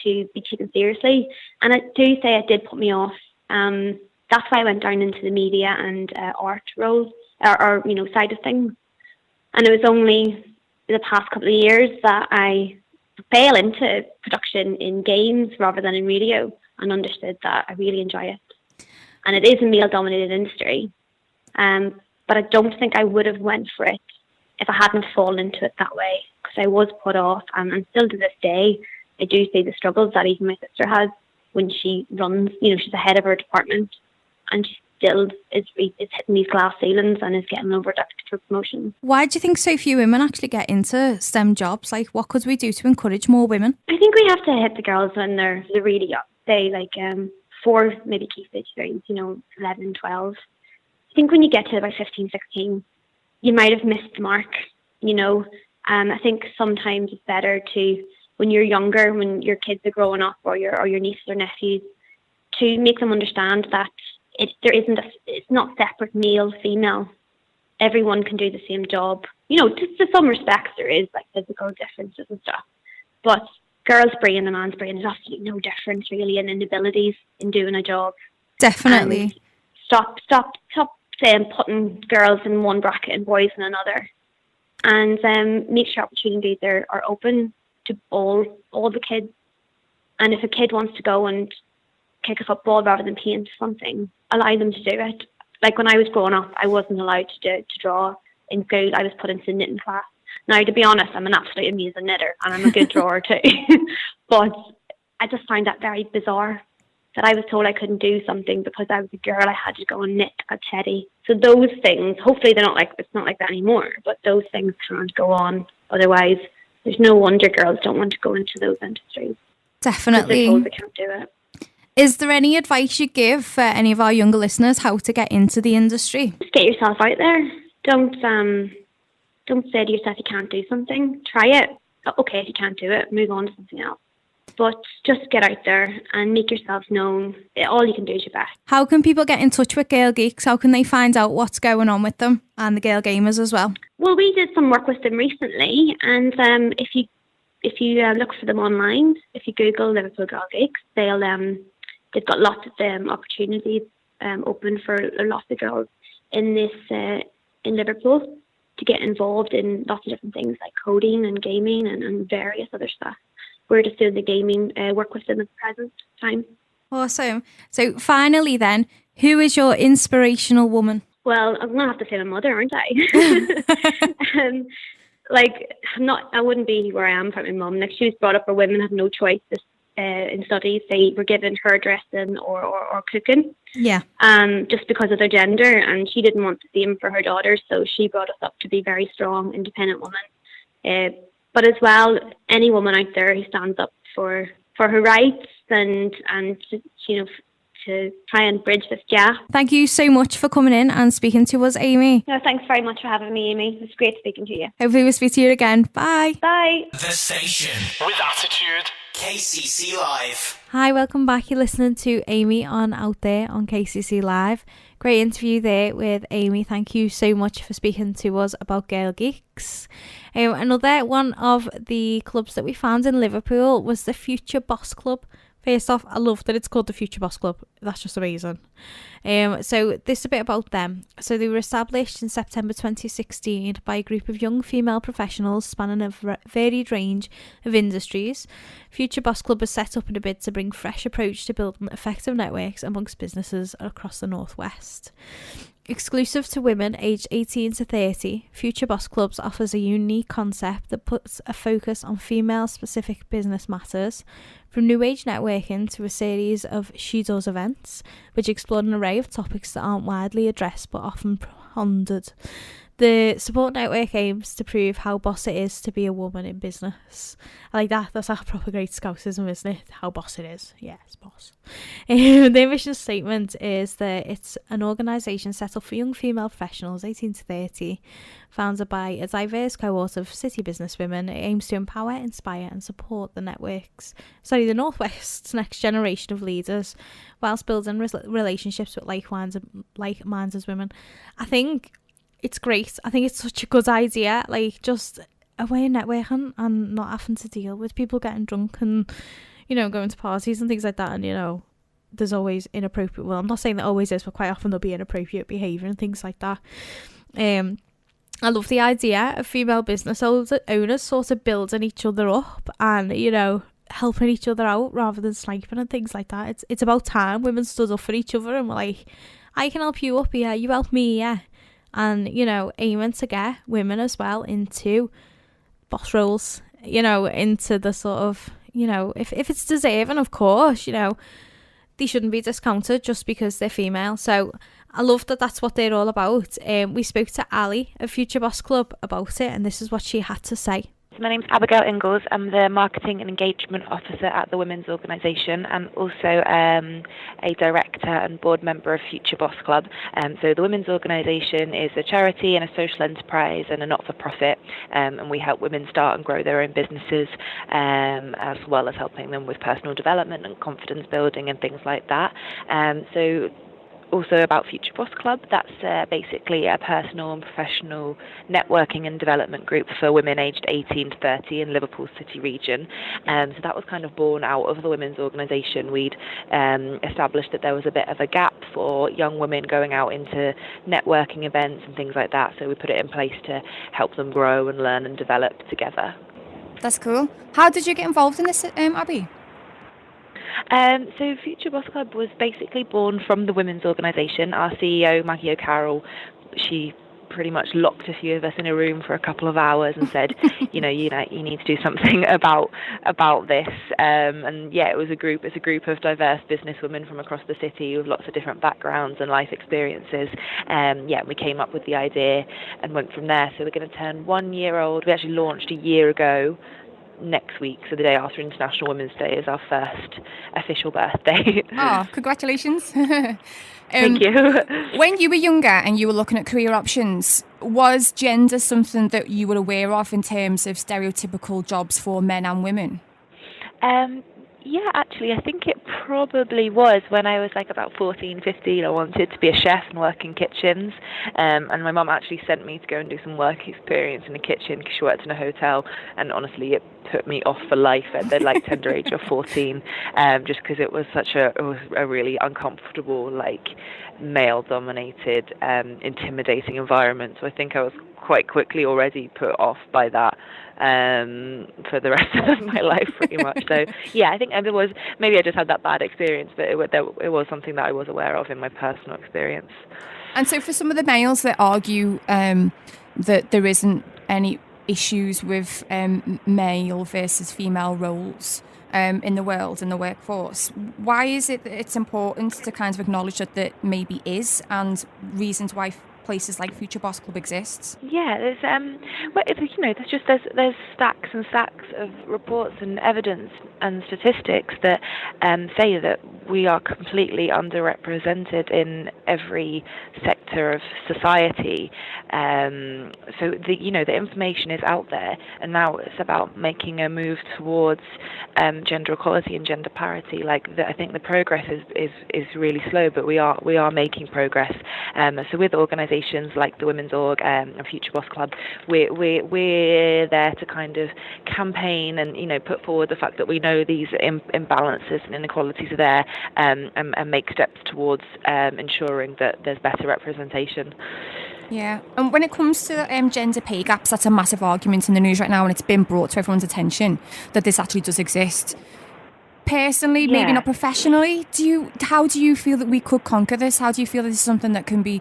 to be taken seriously. And I do say it did put me off. That's why I went down into the media and art role, or side of things. And it was only the past couple of years that I fell into production in games rather than in radio, and understood that I really enjoy it. And it is a male-dominated industry, but I don't think I would have went for it if I hadn't fallen into it that way, because I was put off, and still to this day, I do see the struggles that even my sister has when she runs. She's the head of her department, and she still is hitting these glass ceilings and is getting overlooked for promotion. Why do you think so few women actually get into STEM jobs? Like, what could we do to encourage more women? I think we have to hit the girls when they're really young. Say, like, 4, maybe key stage grades, 11, 12. I think when you get to about 15, 16, you might have missed the mark, I think sometimes it's better to, when you're younger, when your kids are growing up, or your nieces or nephews, to make them understand that it's not separate male, female. Everyone can do the same job. To some respects there is like physical differences and stuff, but girls' brain and the man's brain is absolutely no difference really in abilities in doing a job. Definitely. And stop saying putting girls in one bracket and boys in another, and make sure opportunities are open to all the kids. And if a kid wants to go and kick a football rather than paint something, allow them to do it. Like when I was growing up, I wasn't allowed to draw in school. I was put into knitting class. Now, to be honest, I'm an absolute amazing knitter and I'm a good drawer too. But I just find that very bizarre that I was told I couldn't do something because I was a girl. I had to go and knit a teddy. So those things, hopefully it's not like that anymore, but those things can't go on. Otherwise, there's no wonder girls don't want to go into those industries. Definitely. They're told they can't do it. Is there any advice you give for any of our younger listeners how to get into the industry? Just get yourself out there. Don't say to yourself you can't do something. Try it. Okay, if you can't do it, move on to something else. But just get out there and make yourself known. All you can do is your best. How can people get in touch with Girl Geeks? How can they find out what's going on with them and the Girl Gamers as well? Well, we did some work with them recently, and if you look for them online, if you Google Liverpool Girl Geeks, they've got lots of opportunities open for lots of girls in Liverpool to get involved in lots of different things like coding and gaming and various other stuff. We're just doing the gaming work with them at the present time. Awesome. So finally then, who is your inspirational woman? Well, I'm going to have to say my mother, aren't I? I wouldn't be where I am without my mum. Like, she was brought up where women have no choice. in studies, they were given hairdressing or cooking. Yeah. Just because of their gender, and she didn't want the same for her daughters, so she brought us up to be very strong, independent women. But as well, any woman out there who stands up for her rights and to try and bridge this gap. Thank you so much for coming in and speaking to us, Amy. No, thanks very much for having me, Amy. It was great speaking to you. Hopefully we'll speak to you again. Bye. Bye. The Station with Attitude. KCC Live. Hi, welcome back. You're listening to Amy on Out There on KCC Live. Great interview there with Amy. Thank you so much for speaking to us about Girl Geeks. Another one of the clubs that we found in Liverpool was the Future Boss Club. First off, I love that it's called the Future Boss Club. That's just amazing. So this is a bit about them. So they were established in September 2016 by a group of young female professionals spanning a varied range of industries. Future Boss Club was set up in a bid to bring fresh approach to building effective networks amongst businesses across the Northwest. Exclusive to women aged 18 to 30, Future Boss Clubs offers a unique concept that puts a focus on female-specific business matters, from new age networking to a series of She Does events, which explore an array of topics that aren't widely addressed but often pondered. The support network aims to prove how boss it is to be a woman in business. I like that. That's a proper great Scoutism, isn't it? How boss it is. Yes, boss. Their mission statement is that it's an organisation set up for young female professionals, 18 to 30, founded by a diverse cohort of city businesswomen. It aims to empower, inspire and support the Northwest's next generation of leaders, whilst building relationships with like-minded women. I think it's great. I think it's such a good idea. Like, just a way of networking and not having to deal with people getting drunk and, going to parties and things like that. And, there's always inappropriate. Well, I'm not saying that always is, but quite often there'll be inappropriate behaviour and things like that. I love the idea of female business owners sort of building each other up and, helping each other out rather than sniping and things like that. It's about time women stood up for each other and were like, I can help you up here, you help me, yeah. And, aiming to get women as well into boss roles, into the sort of, if it's deserving, of course, they shouldn't be discounted just because they're female. So I love that that's what they're all about. We spoke to Ali of Future Boss Club about it, and this is what she had to say. My name's Abigail Angle. I'm the Marketing and Engagement Officer at the Women's Organisation and also a Director and Board Member of Future Boss Club. So the Women's Organisation is a charity and a social enterprise and a not-for-profit, and we help women start and grow their own businesses, as well as helping them with personal development and confidence building and things like that. So also about Future Boss Club, that's basically a personal and professional networking and development group for women aged 18 to 30 in Liverpool City region. So that was kind of born out of the Women's Organisation. We'd established that there was a bit of a gap for young women going out into networking events and things like that, so we put it in place to help them grow and learn and develop together. That's cool. How did you get involved in this, Abby? So Future Boss Club was basically born from the Women's Organisation. Our CEO, Maggie O'Carroll, she pretty much locked a few of us in a room for a couple of hours and said, you need to do something about this. And yeah, it's a group of diverse businesswomen from across the city with lots of different backgrounds and life experiences. We came up with the idea and went from there. So we're going to turn 1 year old. We actually launched a year ago. Next week, so the day after International Women's Day, is our first official birthday. Oh, congratulations. Thank you. When you were younger and you were looking at career options, was gender something that you were aware of in terms of stereotypical jobs for men and women? Yeah, actually, I think it probably was. When I was like about 14, 15, I wanted to be a chef and work in kitchens. And my mum actually sent me to go and do some work experience in a kitchen because she worked in a hotel. And honestly, it put me off for life at the tender age of 14, just because it was a really uncomfortable, male-dominated, intimidating environment. So I think I was quite quickly already put off by that for the rest of my life, pretty much. So yeah, I think maybe I just had that bad experience, but it was something that I was aware of in my personal experience. And so for some of the males that argue that there isn't any issues with male versus female roles, in the world, in the workforce. Why is it that it's important to kind of acknowledge that there maybe is, and reasons why places like Future Boss Club exists? Yeah, there's there's stacks and stacks of reports and evidence and statistics that say that we are completely underrepresented in every sector of society. So the information is out there, and now it's about making a move towards gender equality and gender parity. I think the progress is really slow, but we are making progress. So with organisations like the Women's Org and Future Boss Club, we're there to kind of campaign and put forward the fact that we know these imbalances and inequalities are there, and make steps towards ensuring that there's better representation. Yeah, and when it comes to gender pay gaps, that's a massive argument in the news right now, and it's been brought to everyone's attention that this actually does exist. Personally, maybe not professionally, how do you feel that we could conquer this? How do you feel that this is something that can be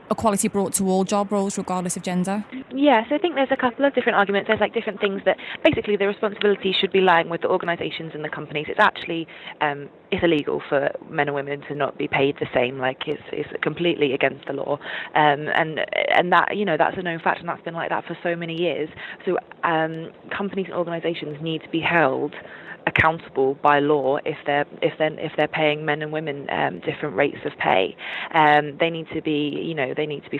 equality brought to all job roles regardless of gender? Yeah, so I think there's a couple of different arguments. There's different things that basically the responsibility should be lying with the organisations and the companies. It's actually it's illegal for men and women to not be paid the same. It's completely against the law, and that that's a known fact, and that's been like that for so many years. So companies and organisations need to be held accountable by law if they're paying men and women different rates of pay. They need to be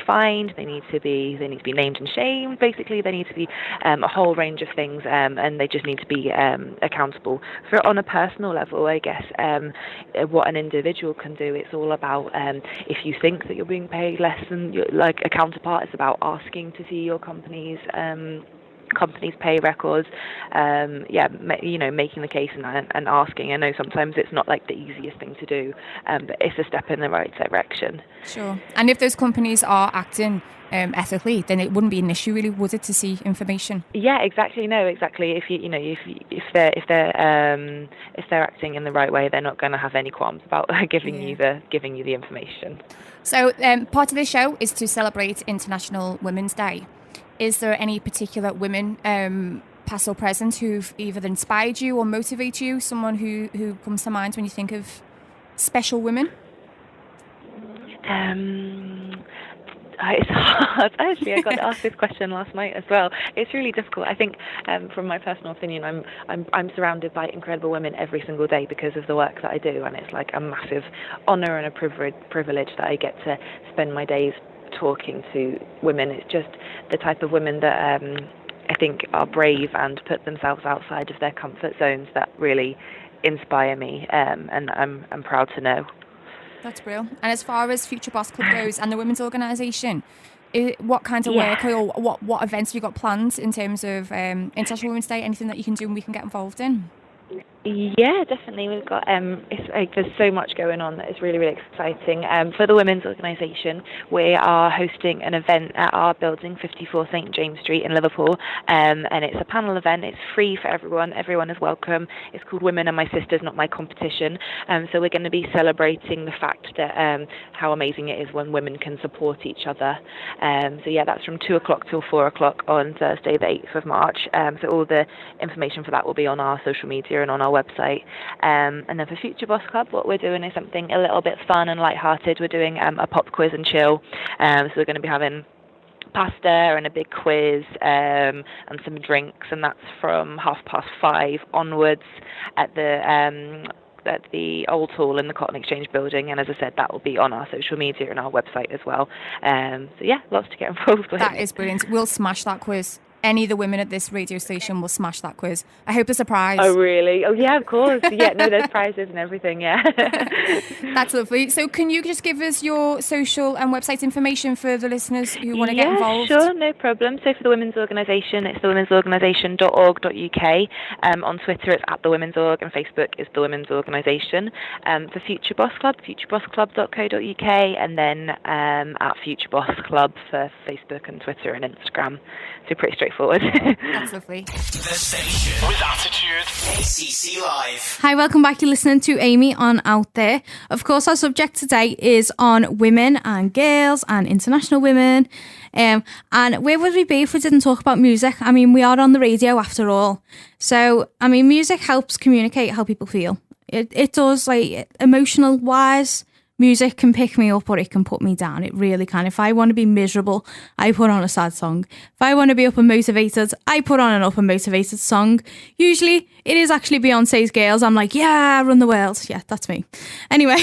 fined. They need to be named and shamed. Basically, they need to be a whole range of things, and they just need to be accountable. On a personal level, I guess what an individual can do. It's all about if you think that you're being paid less than a counterpart. It's about asking to see your company's pay records, making the case and asking. I know sometimes it's not the easiest thing to do, but it's a step in the right direction. Sure. And if those companies are acting ethically, then it wouldn't be an issue, really, would it, to see information? Yeah, exactly. No, exactly. If they're acting in the right way, they're not going to have any qualms about giving you the information. So part of this show is to celebrate International Women's Day. Is there any particular women, past or present, who've either inspired you or motivated you? Someone who comes to mind when you think of special women? It's hard. Actually, I got asked this question last night as well. It's really difficult. I think, from my personal opinion, I'm surrounded by incredible women every single day because of the work that I do, and it's a massive honour and a privilege that I get to spend my days talking to women. It's just the type of women that I think are brave and put themselves outside of their comfort zones that really inspire me, and I'm proud to know. That's brilliant. And as far as Future Boss Club goes and the women's organisation, what kinds of work or what events have you got planned in terms of International Women's Day? Anything that you can do and we can get involved in? Yeah, definitely. We've got there's so much going on that is really, really exciting. For the women's organisation, we are hosting an event at our building, 54 St James Street in Liverpool, and it's a panel event. It's free for everyone. Everyone is welcome. It's called Women and My Sisters, Not My Competition. So we're going to be celebrating the fact that how amazing it is when women can support each other. So yeah, that's from 2 o'clock till 4 o'clock on Thursday, the 8th of March. So all the information for that will be on our social media and on our website. And then for Future Boss Club, what we're doing is something a little bit fun and lighthearted. We're doing a pop quiz and chill. So we're going to be having pasta and a big quiz, and some drinks, and that's from 5:30 onwards at the Old Hall in the Cotton Exchange building. And as I said, that will be on our social media and our website as well. So yeah, lots to get involved with. That is brilliant. We'll smash that quiz. Any of the women at this radio station will smash that quiz. I hope there's a prize. Oh, really? Oh, yeah, of course. Yeah, no, there's prizes and everything, yeah. That's lovely. So can you just give us your social and website information for the listeners who want to get involved? Yeah, sure, no problem. So for the Women's Organisation, it's thewomens'organisation.org.uk. On Twitter, it's @thewomens'org, and Facebook is The Women's Organisation. For Future Boss Club, futurebossclub.co.uk, and then at Future Boss Club for Facebook and Twitter and Instagram. So pretty straightforward. forward. That's lovely. The Station with Attitude. KCC Live. Hi, welcome back. You're listening to Amy on Out There. Of course, our subject today is on women and girls and international women. And where would we be if we didn't talk about music? I mean, we are on the radio after all. So, I mean, music helps communicate how people feel. It does, like, emotional wise. Music can pick me up or it can put me down. It really can. If I want to be miserable, I put on a sad song. If I want to be up and motivated, I put on an up and motivated song. Usually, it is actually Beyonce's Girls. I'm like, yeah, run the world. Yeah, that's me. Anyway,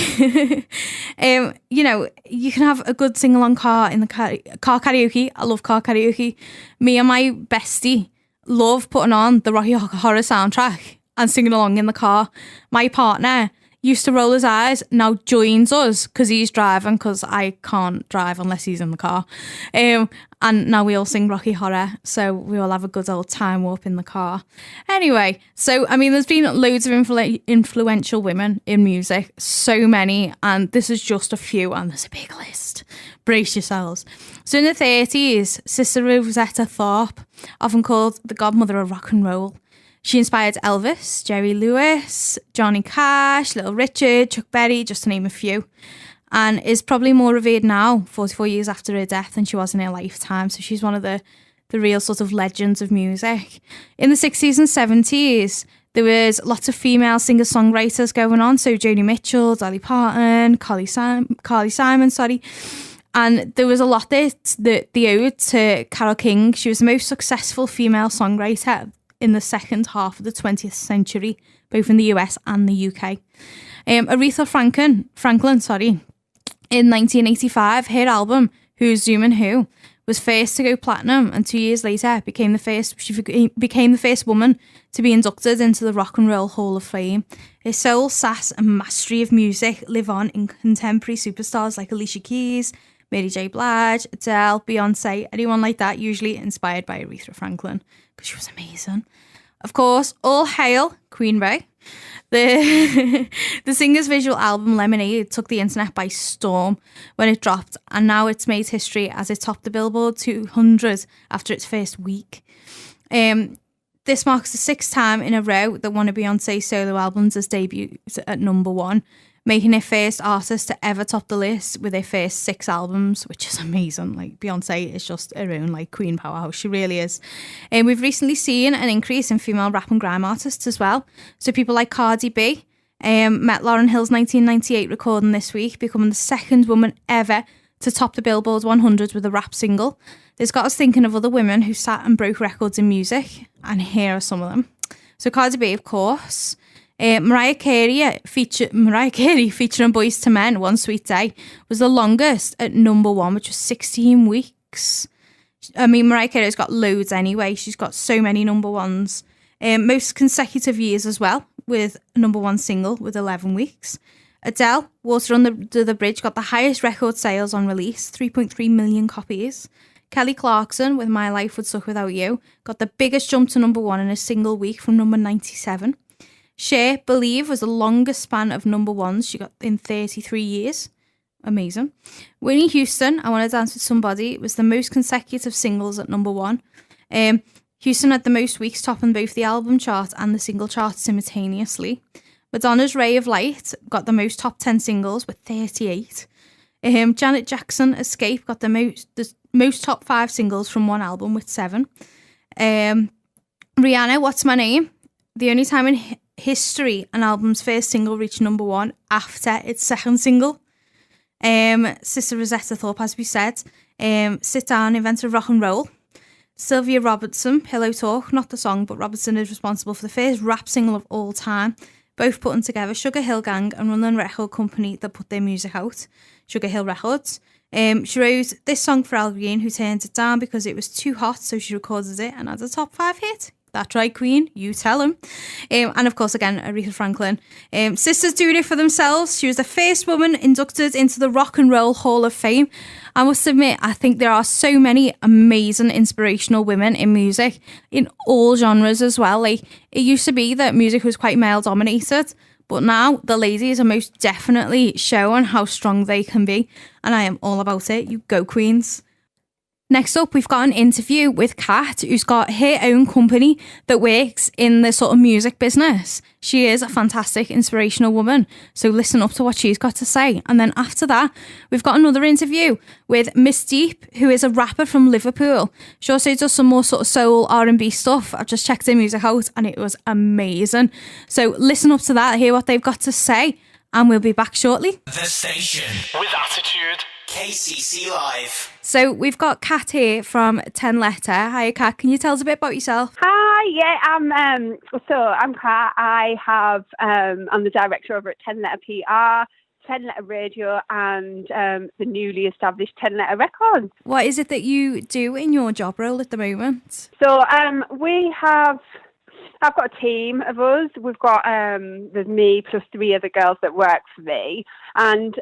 you know, you can have a good sing-along car in the car karaoke. I love car karaoke. Me and my bestie love putting on the Rocky Horror soundtrack and singing along in the car. My partner used to roll his eyes, now joins us because he's driving, because I can't drive unless he's in the car. And now we all sing Rocky Horror, so we all have a good old time up in the car. Anyway, so, I mean, there's been loads of influential women in music, so many, and this is just a few, and there's a big list. Brace yourselves. So in the 30s, Sister Rosetta Tharpe, often called the godmother of rock and roll, she inspired Elvis, Jerry Lewis, Johnny Cash, Little Richard, Chuck Berry, just to name a few, and is probably more revered now, 44 years after her death, than she was in her lifetime. So she's one of the real sort of legends of music. In the 60s and 70s, there was lots of female singer-songwriters going on, so Joni Mitchell, Dolly Parton, Carly Simon, and there was a lot there that they owed to Carole King. She was the most successful female songwriter in the second half of the 20th century, both in the US and the UK. Aretha Franklin, in 1985, her album, Who's Zooming Who, was first to go platinum, and 2 years later became the first woman to be inducted into the Rock and Roll Hall of Fame. Her soul, sass and mastery of music live on in contemporary superstars like Alicia Keys, Mary J. Blige, Adele, Beyonce, anyone like that, usually inspired by Aretha Franklin, because she was amazing. Of course, all hail Queen Bey. The singer's visual album Lemonade took the internet by storm when it dropped, and now it's made history as it topped the Billboard 200 after its first week. This marks the sixth time in a row that one of Beyonce's solo albums has debuted at number one, making her first artist to ever top the list with her first 6 albums, which is amazing. Like, Beyonce is just her own, like, queen powerhouse. She really is. And we've recently seen an increase in female rap and grime artists as well. So people like Cardi B met Lauryn Hill's 1998 recording this week, becoming the second woman ever to top the Billboard 100 with a rap single. This got us thinking of other women who sat and broke records in music, and here are some of them. So Cardi B, of course. Mariah Carey featuring Boyz II Men, One Sweet Day, was the longest at number one, which was 16 weeks. I mean, Mariah Carey's got loads anyway. She's got so many number ones. Most consecutive years as well, with a number one single with 11 weeks. Adele, Water Under the Bridge, got the highest record sales on release, 3.3 million copies. Kelly Clarkson, with My Life Would Suck Without You, got the biggest jump to number one in a single week from number 97. Cher, Believe, was the longest span of number ones she got in 33 years. Amazing. Whitney Houston, I Want to Dance With Somebody, was the most consecutive singles at number one. Houston had the most weeks topping both the album chart and the single chart simultaneously. Madonna's Ray of Light got the most top 10 singles with 38. Janet Jackson, Escape, got the most top 5 singles from one album with 7. Rihanna, What's My Name? The only time in history an album's first single reached number one after its second single. Sister Rosetta Tharpe, as we said. Sit Down, invented rock and roll. Sylvia Robertson, Pillow Talk, not the song, but Robertson is responsible for the first rap single of all time, both putting together Sugar Hill Gang and running the record company that put their music out, Sugar Hill Records. She wrote this song for Al Green, who turned it down because it was too hot, so she recorded it and had a top 5 hit. That's right, Queen, you tell him. And of course, again, Aretha Franklin. Sisters doing it for themselves. She was the first woman inducted into the Rock and Roll Hall of Fame. I must admit, I think there are so many amazing, inspirational women in music, in all genres as well. Like, it used to be that music was quite male-dominated, but now the ladies are most definitely showing how strong they can be, and I am all about it. You go, Queens. Next up, we've got an interview with Kat, who's got her own company that works in the sort of music business. She is a fantastic, inspirational woman. So listen up to what she's got to say. And then after that, we've got another interview with Miss Deep, who is a rapper from Liverpool. She also does some more sort of soul R&B stuff. I've just checked her music out and it was amazing. So listen up to that, hear what they've got to say, and we'll be back shortly. The Station with Attitude. KCC Live. So we've got Kat here from 10 Letter. Hi, Kat. Can you tell us a bit about yourself? Hi, yeah, I'm Kat. I'm the director over at 10 Letter PR, 10 Letter Radio, and the newly established 10 Letter Records. What is it that you do in your job role at the moment? So I've got a team of us. We've got there's me plus 3 other girls that work for me, and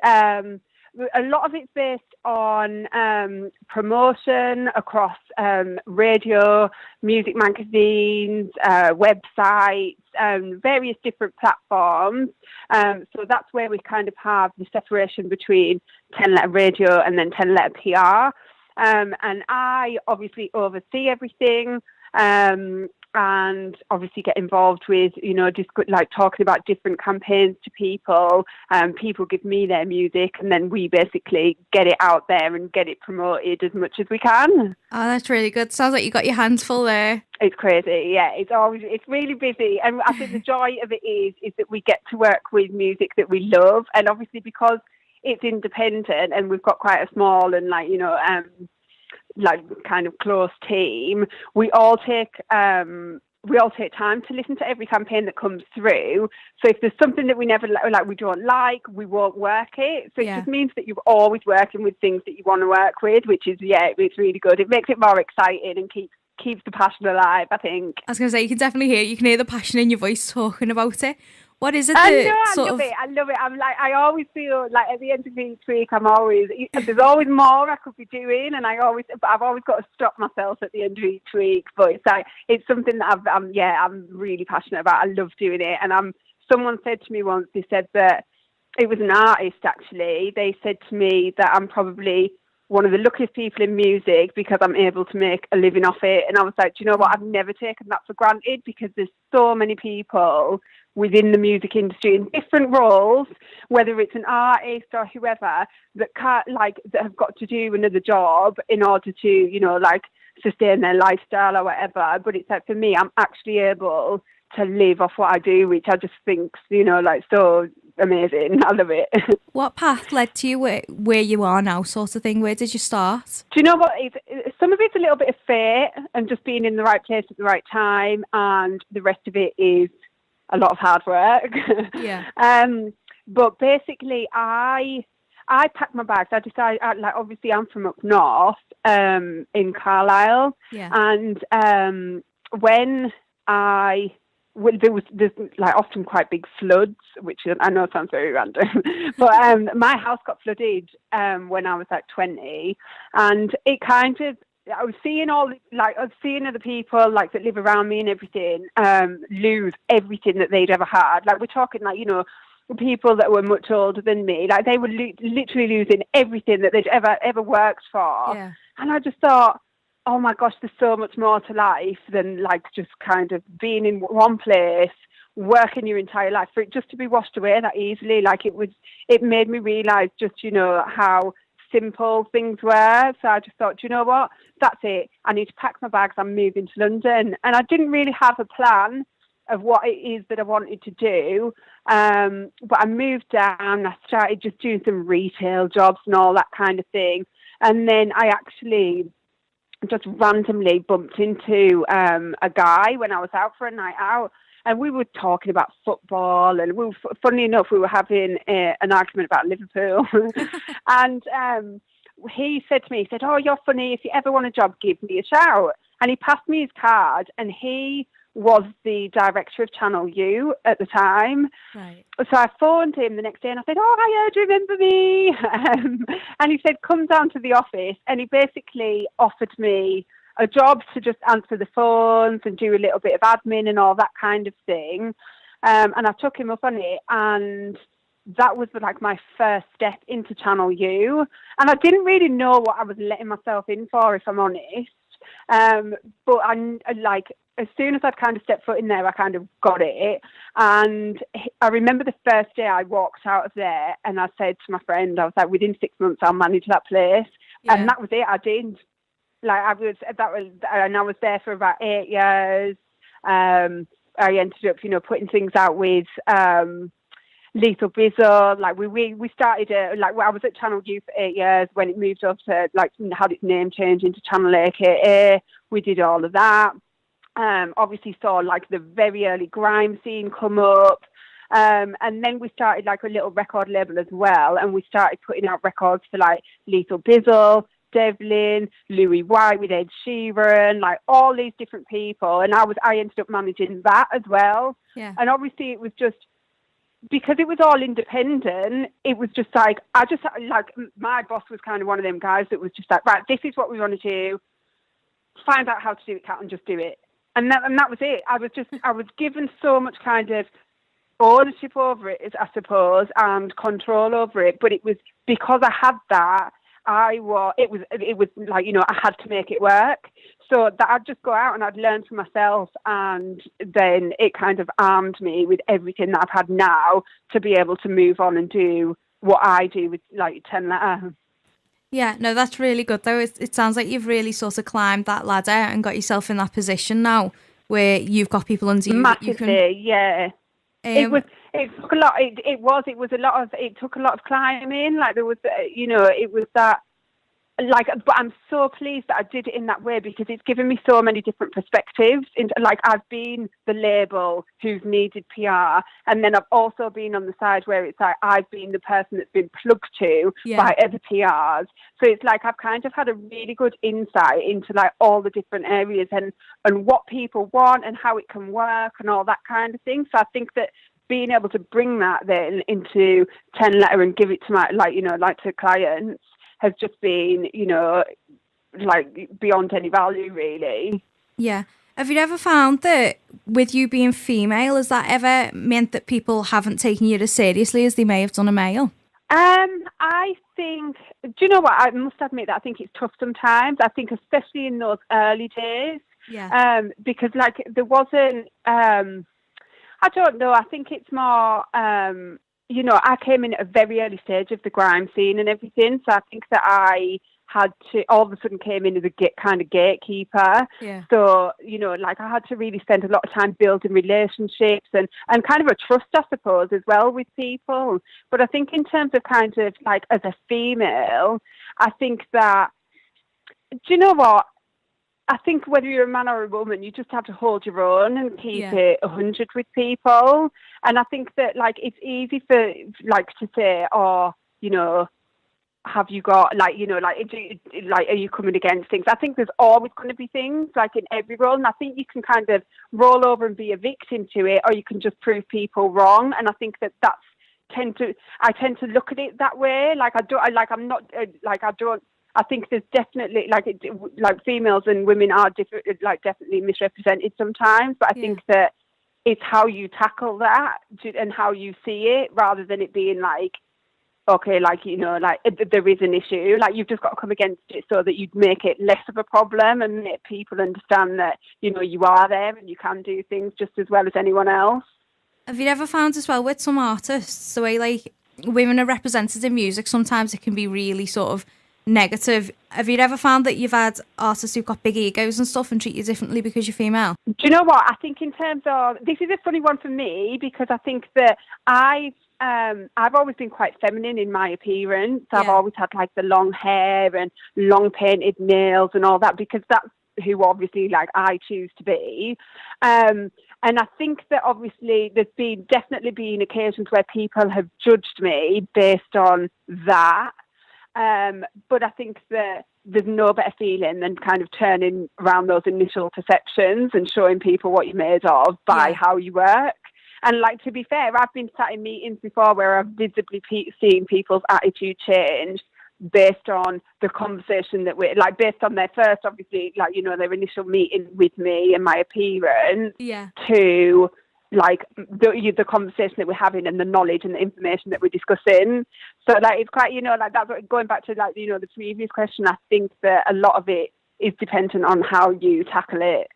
a lot of it's based on promotion across radio, music magazines, websites, various different platforms. So that's where we kind of have the separation between 10 Letter Radio and then 10 Letter PR. And I obviously oversee everything. And obviously get involved with, just like talking about different campaigns to people. People give me their music and then we basically get it out there and get it promoted as much as we can. Oh, that's really good. Sounds like you got your hands full there. It's crazy, yeah. It's really busy. And I think the joy of it is that we get to work with music that we love. And obviously because it's independent and we've got quite a small and kind of close team, we all take time to listen to every campaign that comes through. So if there's something that we don't like, we won't work it. So it just means that you're always working with things that you want to work with, which is it's really good. It makes it more exciting and keeps the passion alive, I think. I was going to say, you can hear the passion in your voice talking about it. What is it I love it. I always feel like at the end of each week, there's always more I could be doing, and I've always got to stop myself at the end of each week. But it's something that I'm really passionate about. I love doing it. And someone said to me once, they said that it was an artist actually. They said to me that I'm probably one of the luckiest people in music because I'm able to make a living off it. And I was like, do you know what? I've never taken that for granted because there's so many people within the music industry in different roles, whether it's an artist or whoever, that that have got to do another job in order to, sustain their lifestyle or whatever. But it's like, for me, I'm actually able to live off what I do, which I just think, so amazing. I love it. What path led to you where you are now, sort of thing? Where did you start? Do you know what? Some of it's a little bit of fate and just being in the right place at the right time, and the rest of it is a lot of hard work. Yeah. But basically, I packed my bags. I decided, obviously, I'm from up north, in Carlisle, and when there's often quite big floods, which I know sounds very random, but my house got flooded when I was 20, and it kind of, I was seeing other people that live around me and everything lose everything that they'd ever had. We're talking people that were much older than me, they were literally losing everything that they'd ever worked for. Yeah. And I just thought, oh my gosh, there's so much more to life than just kind of being in one place, working your entire life, for it just to be washed away that easily. It made me realise just, how simple things were. So I just thought, do you know what? That's it. I need to pack my bags. I'm moving to London. And I didn't really have a plan of what it is that I wanted to do. But I moved down. I started just doing some retail jobs and all that kind of thing. And then I actually just randomly bumped into a guy when I was out for a night out. And we were talking about football, and funnily enough, we were having an argument about Liverpool. And he said to me, "Oh, you're funny. If you ever want a job, give me a shout." And he passed me his card, and he was the director of Channel U at the time. Right. So I phoned him the next day, and I said, "Oh, hiya, do you remember me?" And he said, "Come down to the office." And he basically offered me a job to just answer the phones and do a little bit of admin and all that kind of thing. And I took him up on it, and that was like my first step into Channel U. And I didn't really know what I was letting myself in for, if I'm honest. But as soon as I'd kind of stepped foot in there, I kind of got it. And I remember the first day I walked out of there and I said to my friend, I was like, within 6 months, I'll manage that place. Yeah. And that was it. I did. And I was there for about 8 years. I ended up, putting things out with Lethal Bizzle. Like we started I was at Channel U for 8 years. When it moved up to had its name change into Channel AKA, we did all of that. Obviously saw the very early grime scene come up. And then we started a little record label as well, and we started putting out records for Lethal Bizzle, Devlin, Louis White with Ed Sheeran, all these different people, and I ended up managing that as well. Yeah. And obviously it was just because it was all independent. It was just my boss was kind of one of them guys that was just right, this is what we want to do. Find out how to do it, Kat, and just do it. And that was it. I was given so much kind of ownership over it, I suppose, and control over it. But it was because I had that. I had to make it work. So that I'd just go out and I'd learn for myself, and then it kind of armed me with everything that I've had now to be able to move on and do what I do with 10 Letter. Yeah, no, that's really good though. It sounds like you've really sort of climbed that ladder and got yourself in that position now where you've got people under you. Massively, yeah. It took a lot. It took a lot of climbing. There was, it was that. But I'm so pleased that I did it in that way because it's given me so many different perspectives. I've been the label who's needed PR, and then I've also been on the side where it's I've been the person that's been plugged to by other PRs. So it's I've kind of had a really good insight into all the different areas and what people want and how it can work and all that kind of thing. So I think that being able to bring that then into 10 Letter and give it to my to clients has just been, beyond any value, really. Yeah. Have you ever found that with you being female, has that ever meant that people haven't taken you as seriously as they may have done a male? I think, do you know what? I must admit that I think it's tough sometimes. I think especially in those early days. Yeah. Because there wasn't, I don't know, I think it's more, I came in at a very early stage of the grime scene and everything, so I think that I had to, all of a sudden came in as a kind of gatekeeper. Yeah. So, I had to really spend a lot of time building relationships and kind of a trust, I suppose, as well with people. But I think in terms of kind of as a female, I think that, do you know what? I think whether you're a man or a woman, you just have to hold your own and keep it 100 with people. And I think that it's easy for to say, have you got are you coming against things? I think there's always going to be things in every role, and I think you can kind of roll over and be a victim to it, or you can just prove people wrong. And I think that I tend to look at it that way. I think there's definitely females and women are different, definitely misrepresented sometimes. But I think that it's how you tackle that and how you see it, rather than it being okay, there is an issue. You've just got to come against it so that you'd make it less of a problem and make people understand that you are there and you can do things just as well as anyone else. Have you ever found as well with some artists the way women are represented in music? Sometimes it can be really sort of negative. Have you ever found that you've had artists who've got big egos and stuff and treat you differently because you're female? Do you know what? I think in terms of, this is a funny one for me because I think that I've always been quite feminine in my appearance. Yeah. I've always had the long hair and long painted nails and all that because that's who obviously I choose to be. And I think that obviously there's definitely been occasions where people have judged me based on that. But I think that there's no better feeling than kind of turning around those initial perceptions and showing people what you're made of by how you work. And to be fair, I've been sat in meetings before where I've visibly seen people's attitude change based on the conversation that we're based on their first, obviously, their initial meeting with me and my appearance to like the conversation that we're having and the knowledge and the information that we're discussing. So like it's quite, like that's what, going back to like, the previous question, I think that a lot of it is dependent on how you tackle it.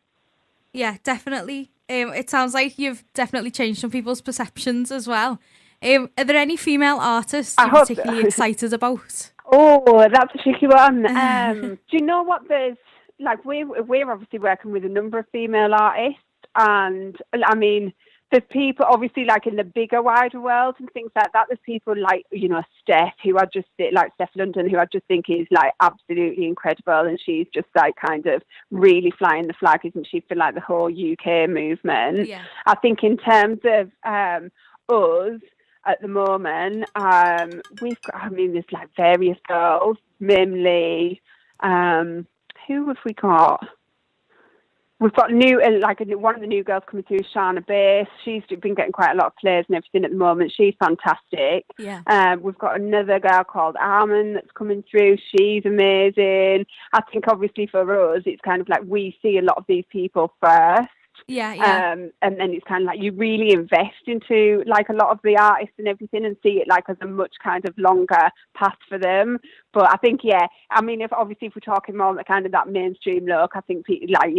Yeah, definitely. It sounds like you've definitely changed some people's perceptions as well. Are there any female artists you're particularly excited about? Oh, that's a tricky one. Do you know what? There's like we're obviously working with a number of female artists, and I mean, there's people obviously like in the bigger, wider world and things like that. There's people like Steph, who I just like Steph London, who I just think is like absolutely incredible, and she's just like kind of really flying the flag, isn't she, for like the whole UK movement? Yeah. I think in terms of us. At the moment, we've got, there's like various girls, mainly, who have we got? We've got one of the new girls coming through, Shana Bass. She's been getting quite a lot of plays and everything at the moment. She's fantastic. Yeah. We've got another girl called Armin that's coming through. She's amazing. I think obviously for us, it's kind of like we see a lot of these people first. Yeah. And then it's kind of like you really invest into like a lot of the artists and everything and see it like as a much kind of longer path for them. But I think, if we're talking more like kind of that mainstream look, I think like,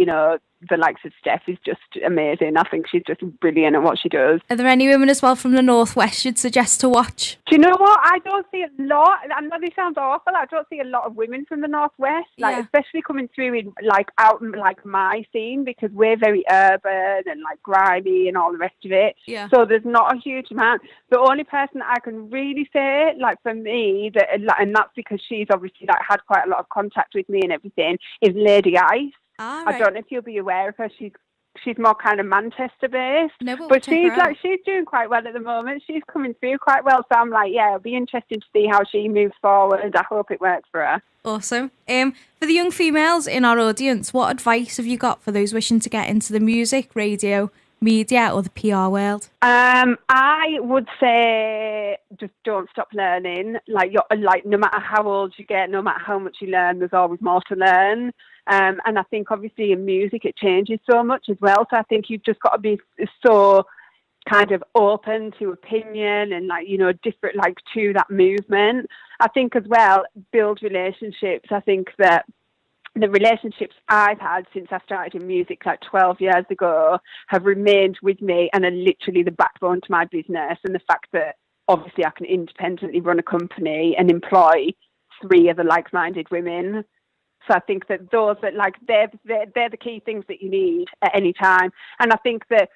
the likes of Steph is just amazing. I think she's just brilliant at what she does. Are there any women as well from the Northwest you'd suggest to watch? Do you know what? I don't see a lot. I know this sounds awful. I don't see a lot of women from the Northwest, especially coming through in like out in like my scene, because we're very urban and like grimy and all the rest of it. Yeah. So there's not a huge amount. The only person that I can really say, like for me, that and that's because she's obviously like had quite a lot of contact with me and everything, is Lady Ice. Right. I don't know if you'll be aware of her. She's more kind of Manchester based, but she's doing quite well at the moment. She's coming through quite well, so I'm like, it'll be interesting to see how she moves forward. I hope it works for her. Awesome. For the young females in our audience, what advice have you got for those wishing to get into the music, radio, media, or the PR world? I would say just don't stop learning. Like no matter how old you get, no matter how much you learn, there's always more to learn. And I think obviously in music it changes so much as well. So I think you've just got to be so kind of open to opinion and different to that movement. I think as well, build relationships. I think that the relationships I've had since I started in music 12 years ago have remained with me and are literally the backbone to my business. And the fact that obviously I can independently run a company and employ 3 other like-minded women. So I think that those that they're the key things that you need at any time. And I think that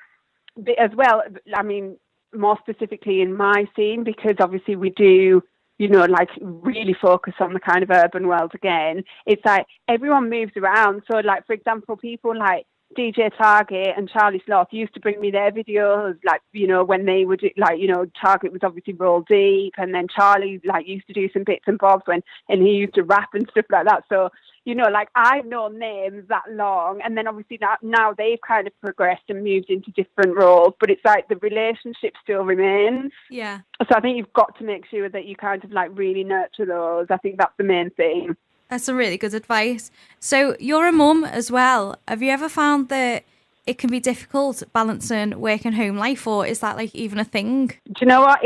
as well, more specifically in my scene, because obviously we do, really focus on the kind of urban world again. It's like everyone moves around. So for example, people like DJ Target and Charlie Sloth used to bring me their videos, when they would, Target was obviously Roll Deep, and then Charlie, used to do some bits and bobs and he used to rap and stuff like that. So, I've known them that long, and then obviously now they've kind of progressed and moved into different roles, but it's like the relationship still remains. Yeah. So I think you've got to make sure that you kind of really nurture those. I think that's the main thing. That's some really good advice. So you're a mum as well. Have you ever found that it can be difficult balancing work and home life, or is that even a thing? Do you know what?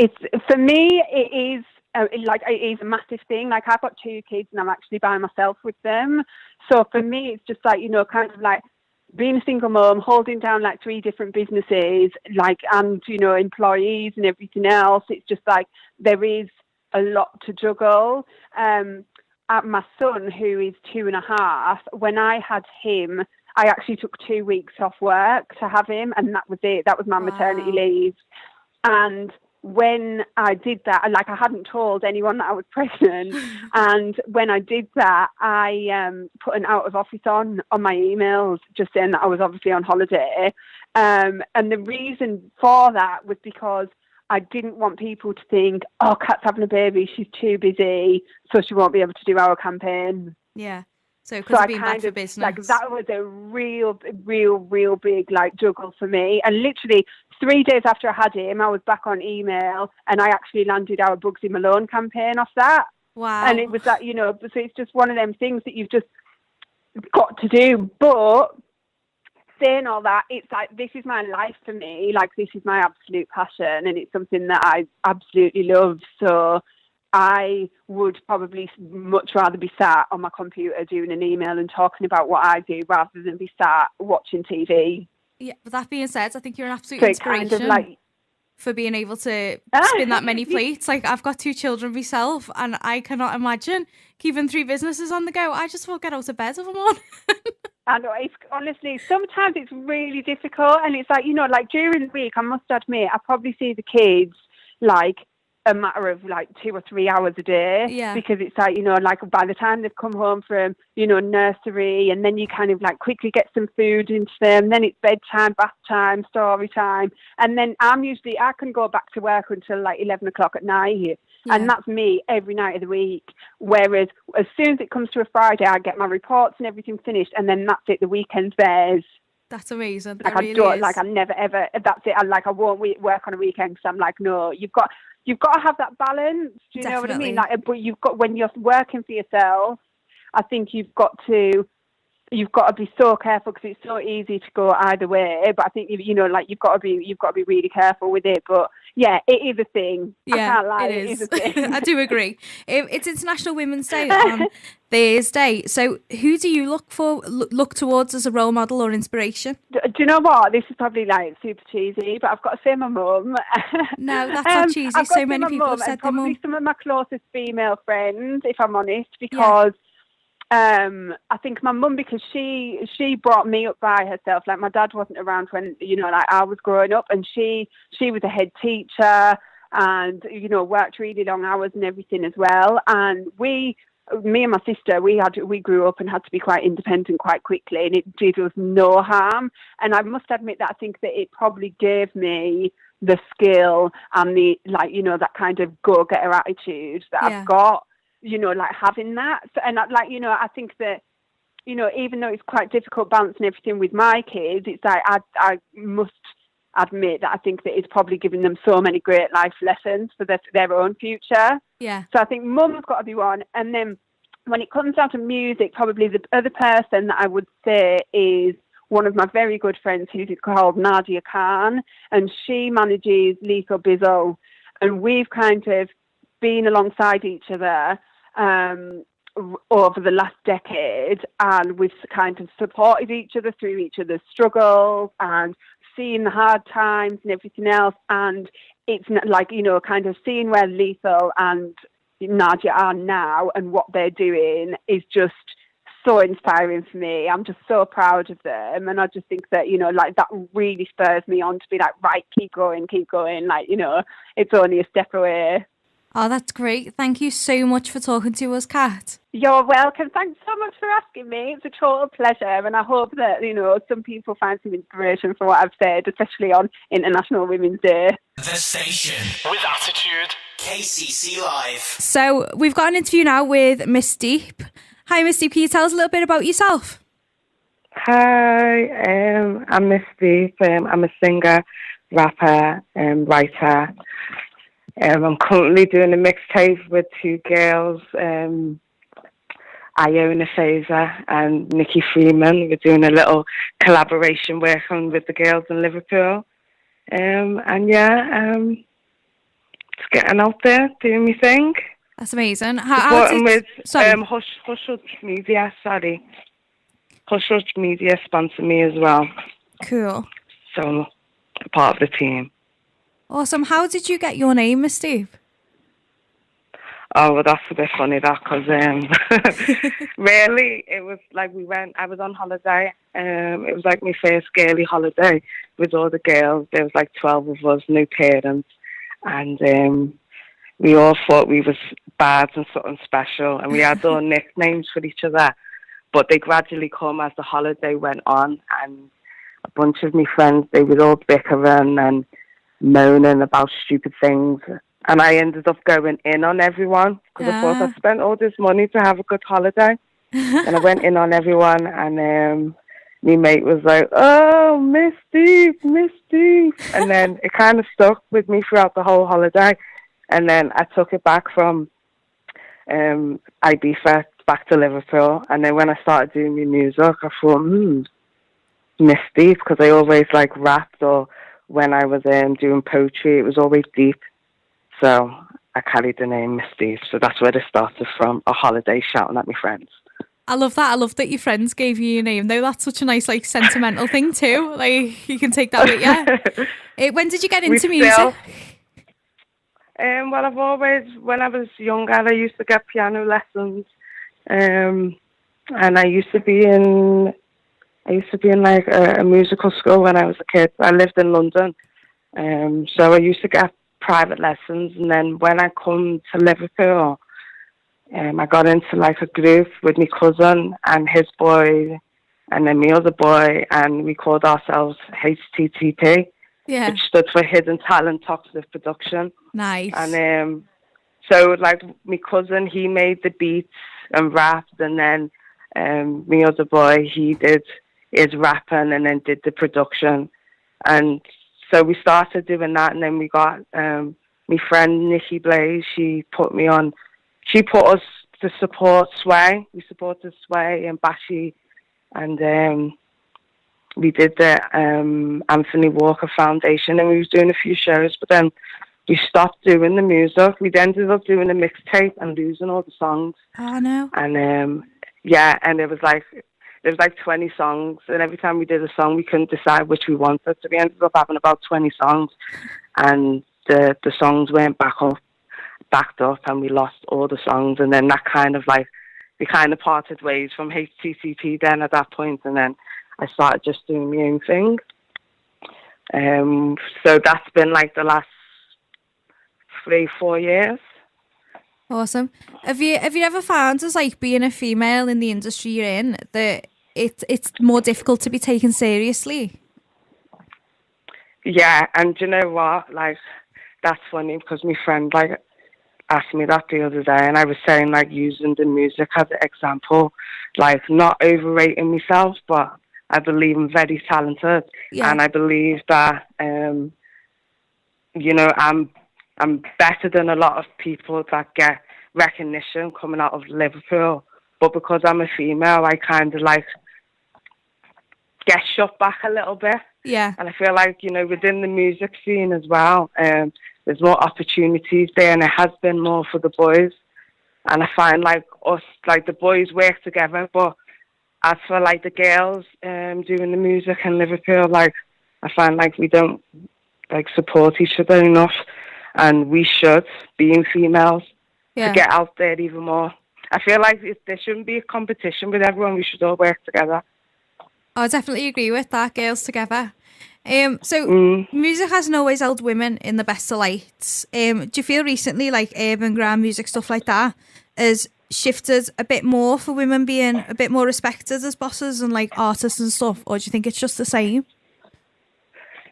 For me, it is. It is a massive thing. I've got 2 kids and I'm actually by myself with them. So for me, it's just kind of being a single mum, holding down 3 different businesses, and employees and everything else. It's just there is a lot to juggle. My son, who is 2.5, when I had him, I actually took 2 weeks off work to have him, and that was it. That was my maternity leave. And when I did that, I hadn't told anyone that I was pregnant. And when I did that, I put an out of office on my emails, just saying that I was obviously on holiday. And the reason for that was because I didn't want people to think, oh, Kat's having a baby, she's too busy, so she won't be able to do our campaign. Yeah. So because of being bad for business. That was a real big juggle for me. And literally 3 days after I had him, I was back on email, and I actually landed our Bugsy Malone campaign off that. Wow. And it was so it's just one of them things that you've just got to do. But saying all that, it's like, this is my life for me. Like, this is my absolute passion, and it's something that I absolutely love. So I would probably much rather be sat on my computer doing an email and talking about what I do rather than be sat watching TV. Yeah, but that being said, I think you're an absolute So it inspiration kind of like, for being able to spin that many plates. Like, I've got 2 children myself, and I cannot imagine keeping 3 businesses on the go. I just won't get out of bed if I'm on. I know, it's honestly, sometimes it's really difficult, and it's like, you know, like during the week, I must admit, I probably see the kids like a matter of like 2 or 3 hours a day. Yeah. Because it's like, you know, like by the time they've come home from, you know, nursery, and then you kind of like quickly get some food into them, then it's bedtime, bath time, story time, and then I can go back to work until like 11 o'clock at night. Yeah. And that's me every night of the week. Whereas as soon as it comes to a Friday, I get my reports and everything finished, and then that's it. The weekend's theirs. That's amazing. Like, That I really don't, is. like, I never ever. That's it. I won't work on a weekend, because I'm like, no, you've got to have that balance. Do you know what I mean? Like, but when you're working for yourself, I think you've got to be so careful, because it's so easy to go either way. But I think you've got to be really careful with it. But yeah, it is a thing. Yeah, I can't lie, it is is. a thing. I do agree. It's International Women's Day on Thursday. So who do you look towards as a role model or inspiration? Do you know what? This is probably like super cheesy, but I've got to say my mum. No, that's not cheesy. I've got So to many say my people mum, have said and their probably mum. some of my closest female friends, if I'm honest, because I think my mum, because she brought me up by herself. Like, my dad wasn't around when, you know, like I was growing up, and she was a head teacher, and, you know, worked really long hours and everything as well. And me and my sister, we grew up and had to be quite independent quite quickly, and it did us no harm. And I must admit that I think that it probably gave me the skill and the, like, you know, that kind of go-getter attitude that I've got, you know, like having that. So, and like, you know, I think that, you know, even though it's quite difficult balancing everything with my kids, it's like I must admit that I think that it's probably given them so many great life lessons for their own future. Yeah. So I think mum's got to be one. And then when it comes down to music, probably the other person that I would say is one of my very good friends, who's called Nadia Khan, and she manages Lethal Bizzle. And we've kind of been alongside each other over the last decade, and we've kind of supported each other through each other's struggles and seeing the hard times and everything else. And it's not like, you know, kind of seeing where Lethal and Nadia are now and what they're doing is just so inspiring for me. I'm just so proud of them, and I just think that, you know, like, that really spurs me on to be like, right, keep going, like, you know, it's only a step away. Oh, that's great. Thank you so much for talking to us, Kat. You're welcome. Thanks so much for asking me. It's a total pleasure, and I hope that, you know, some people find some inspiration for what I've said, especially on International Women's Day. The station with attitude, KCC Live. So we've got an interview now with Miss Deep. Hi, Miss Deep. Can you tell us a little bit about yourself? Hi, I'm Miss Deep. I'm a singer, rapper, writer. I'm currently doing a mixtape with 2 girls, Iona Fazer and Nikki Freeman. We're doing a little collaboration working with the girls in Liverpool. Just getting out there, doing my thing. That's amazing. Supporting with Hush Media, Hush Media sponsor me as well. Cool. So, a part of the team. Awesome. How did you get your name, Miss Steve? Oh, well, that's a bit funny, that, because really, it was like I was on holiday. It was like my first girly holiday with all the girls. There was like 12 of us, no parents. And we all thought we was bad and something special. And we had all nicknames for each other. But they gradually come as the holiday went on. And a bunch of my friends, they were all bickering and moaning about stupid things, and I ended up going in on everyone because I thought I'd spent all this money to have a good holiday. And I went in on everyone, and my mate was like, "Oh, Miss Deep," and then it kind of stuck with me throughout the whole holiday. And then I took it back from Ibiza back to Liverpool, and then when I started doing my music, I thought, Misty, because I always like rapped, or when I was doing poetry, it was always deep. So I carried the name Misty. So that's where it started from, a holiday shouting at my friends. I love that. I love that your friends gave you your name, though. That's such a nice, like, sentimental thing too. Like, you can take that with you. When did you get into music? Well, I've always, when I was younger, I used to get piano lessons, and I used to be in like a musical school when I was a kid. I lived in London, so I used to get private lessons, and then when I come to Liverpool, I got into like a group with my cousin and his boy, and then my other boy, and we called ourselves HTTP, which stood for Hidden Talent Toxic Production. Nice. And so like my cousin, he made the beats and rapped, and then my other boy, he did his rapping and then did the production. And so we started doing that, and then we got my friend Nikki Blaze, she put us to support Sway. We supported Sway and Bashi, and we did the Anthony Walker Foundation, and we was doing a few shows, but then we stopped doing the music. We ended up doing a mixtape and losing all the songs. Oh no. And and it was like 20 songs, and every time we did a song, we couldn't decide which we wanted, so we ended up having about 20 songs, and the songs weren't backed up, and we lost all the songs, and then that kind of like, we kind of parted ways from HTTP then at that point, and then I started just doing my own thing. So that's been like the last 3-4 years. Awesome. Have you ever found, as like being a female in the industry you're in, that it's more difficult to be taken seriously? Yeah, and do you know what? Like, that's funny, because my friend like asked me that the other day, and I was saying like using the music as an example, like not overrating myself, but I believe I'm very talented, and I believe that I'm better than a lot of people that get recognition coming out of Liverpool, but because I'm a female, I kind of like get shut back a little bit. Yeah. And I feel like, within the music scene as well, there's more opportunities there, and it has been more for the boys. And I find like us, like the boys work together, but as for like the girls doing the music in Liverpool, like I find like we don't like support each other enough, and we should, being females, to get out there even more. I feel like there shouldn't be a competition with everyone. We should all work together. I definitely agree with that, girls together. Music hasn't always held women in the best of lights. Do you feel recently like urban grand music, stuff like that, has shifted a bit more for women being a bit more respected as bosses and like artists and stuff, or do you think it's just the same?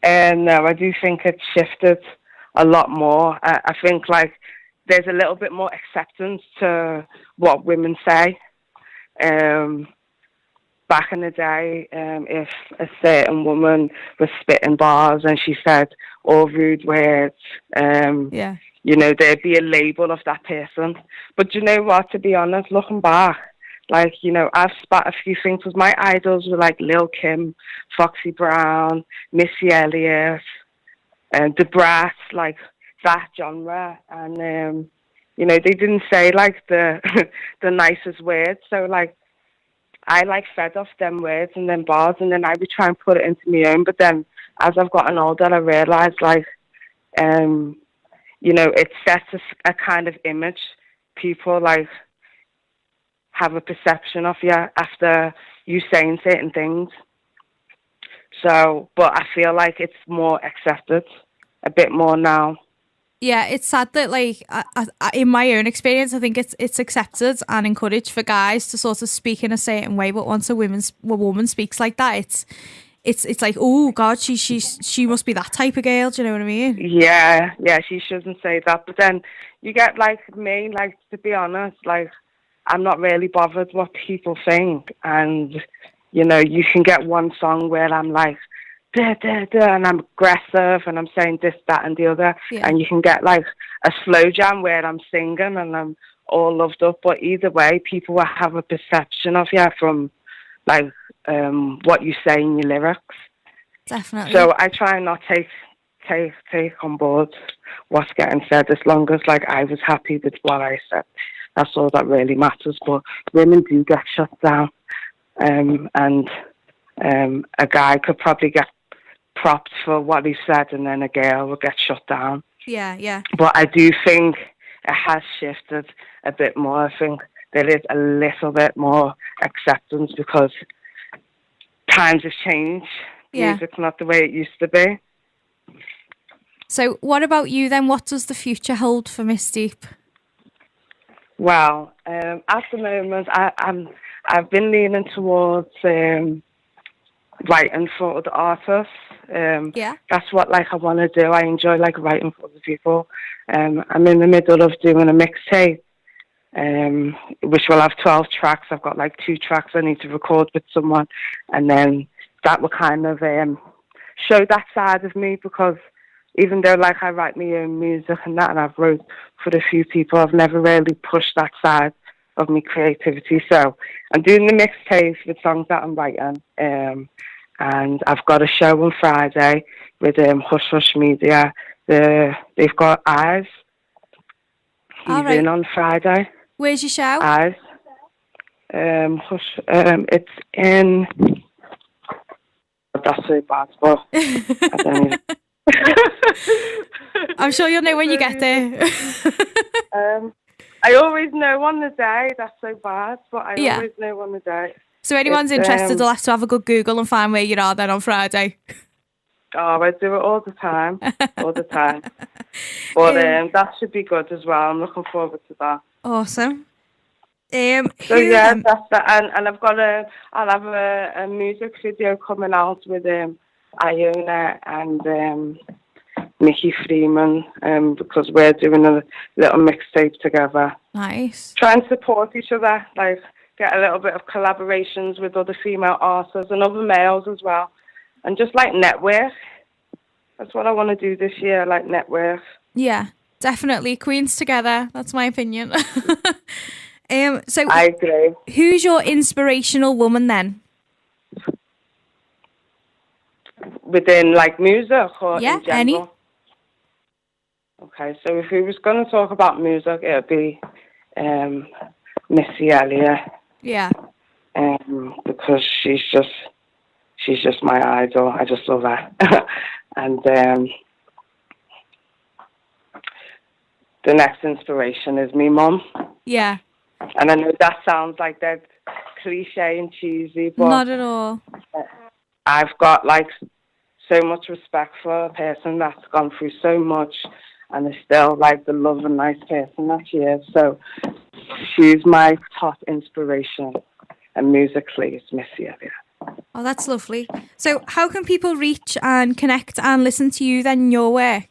No, I do think it's shifted a lot more. I think like there's a little bit more acceptance to what women say. Back in the day, if a certain woman was spitting bars and she said all rude words, there'd be a label of that person. But you know what, to be honest, looking back, like, I've spat a few things, because my idols were like Lil' Kim, Foxy Brown, Missy Elliott, and the Brat, like that genre. And, they didn't say like the the nicest words. So like, I like fed off them words and them bars, and then I would try and put it into my own. But then as I've gotten older, I realised like, it sets a kind of image. People like have a perception of you after you saying certain things. So, but I feel like it's more accepted a bit more now. Yeah, it's sad that like in my own experience, I think it's accepted and encouraged for guys to sort of speak in a certain way, but once a woman speaks like that, it's like, oh God, she must be that type of girl. Do you know what I mean? Yeah, she shouldn't say that. But then you get like me, like, to be honest, like I'm not really bothered what people think, and you can get one song where I'm like, da, da, da, and I'm aggressive and I'm saying this, that and the other, and you can get like a slow jam where I'm singing and I'm all loved up. But either way, people will have a perception of you from like what you say in your lyrics. Definitely. So I try and not take on board what's getting said, as long as like I was happy with what I said. That's all that really matters. But women do get shut down, and a guy could probably get propped for what he said, and then a girl will get shut down. Yeah. But I do think it has shifted a bit more. I think there is a little bit more acceptance because times have changed. Yeah. Music's not the way it used to be. So what about you then? What does the future hold for Miss Deep? Well, at the moment, I've been leaning towards writing for other artists. That's what I want to do. I enjoy writing for other people. I'm in the middle of doing a mixtape, which will have 12 tracks. I've got 2 tracks I need to record with someone, and then that will kind of show that side of me, because even though I write my own music and that, and I've wrote for a few people, I've never really pushed that side of my creativity. So I'm doing the mixtape with songs that I'm writing, and I've got a show on Friday with Hush Hush Media. They've got Eyes. He's in on Friday. Where's your show? Eyes. It's in. That's so bad, but I don't even. I'm sure you'll know when you get there. I always know on the day. That's so bad, but I always know on the day. So anyone's interested, they'll have to have a good Google and find where you are then on Friday. Oh, I do it all the time. But that should be good as well. I'm looking forward to that. Awesome. That's that. And I'll have a music video coming out with Iona and Mickey Freeman, because we're doing a little mixtape together. Nice. Try and support each other, get a little bit of collaborations with other female artists and other males as well, and just network. That's what I want to do this year, network. Yeah, definitely. Queens together. That's my opinion. So I agree. Who's your inspirational woman then? Within music or in general? Any. Okay, so if we was going to talk about music, it would be Missy Elliott. Yeah. Because she's just my idol. I just love her. And the next inspiration is me mum. Yeah. And I know that sounds dead cliche and cheesy, but not at all. I've got so much respect for a person that's gone through so much and is still the love and nice person that she is. So she's my top inspiration, and musically it's Missy Elliott. Oh, that's lovely. So how can people reach and connect and listen to you then, your work?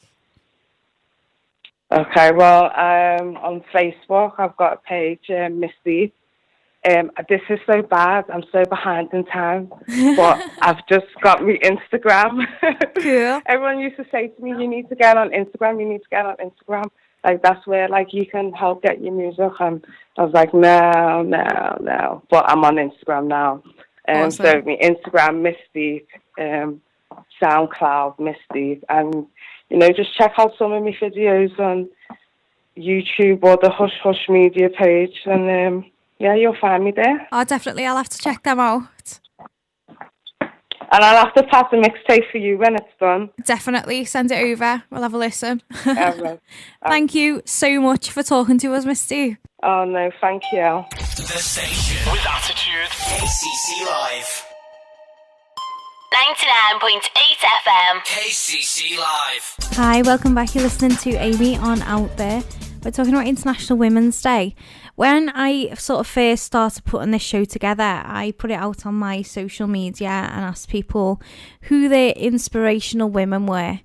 Okay, well, on Facebook I've got a page, Miss Deep. This is so bad. I'm so behind in time, but I've just got my Instagram. Cool. Everyone used to say to me, "You need to get on Instagram. You need to get on Instagram. That's where you can help get your music." And I was like, no. But I'm on Instagram now. Awesome. So my Instagram, Miss Deep, SoundCloud, Miss Deep, and just check out some of my videos on YouTube or the Hush Hush Media page, and you'll find me there. Oh, definitely. I'll have to check them out. And I'll have to pass a mixtape for you when it's done. Definitely. Send it over. We'll have a listen. Right. Thank you so much for talking to us, Misty. Oh, no, thank you. The station with attitude. KCC Live. 99.8 FM. KCC Live. Hi, welcome back. You're listening to Amy on Out There. We're talking about International Women's Day. When I sort of first started putting this show together, I put it out on my social media and asked people who their inspirational women were.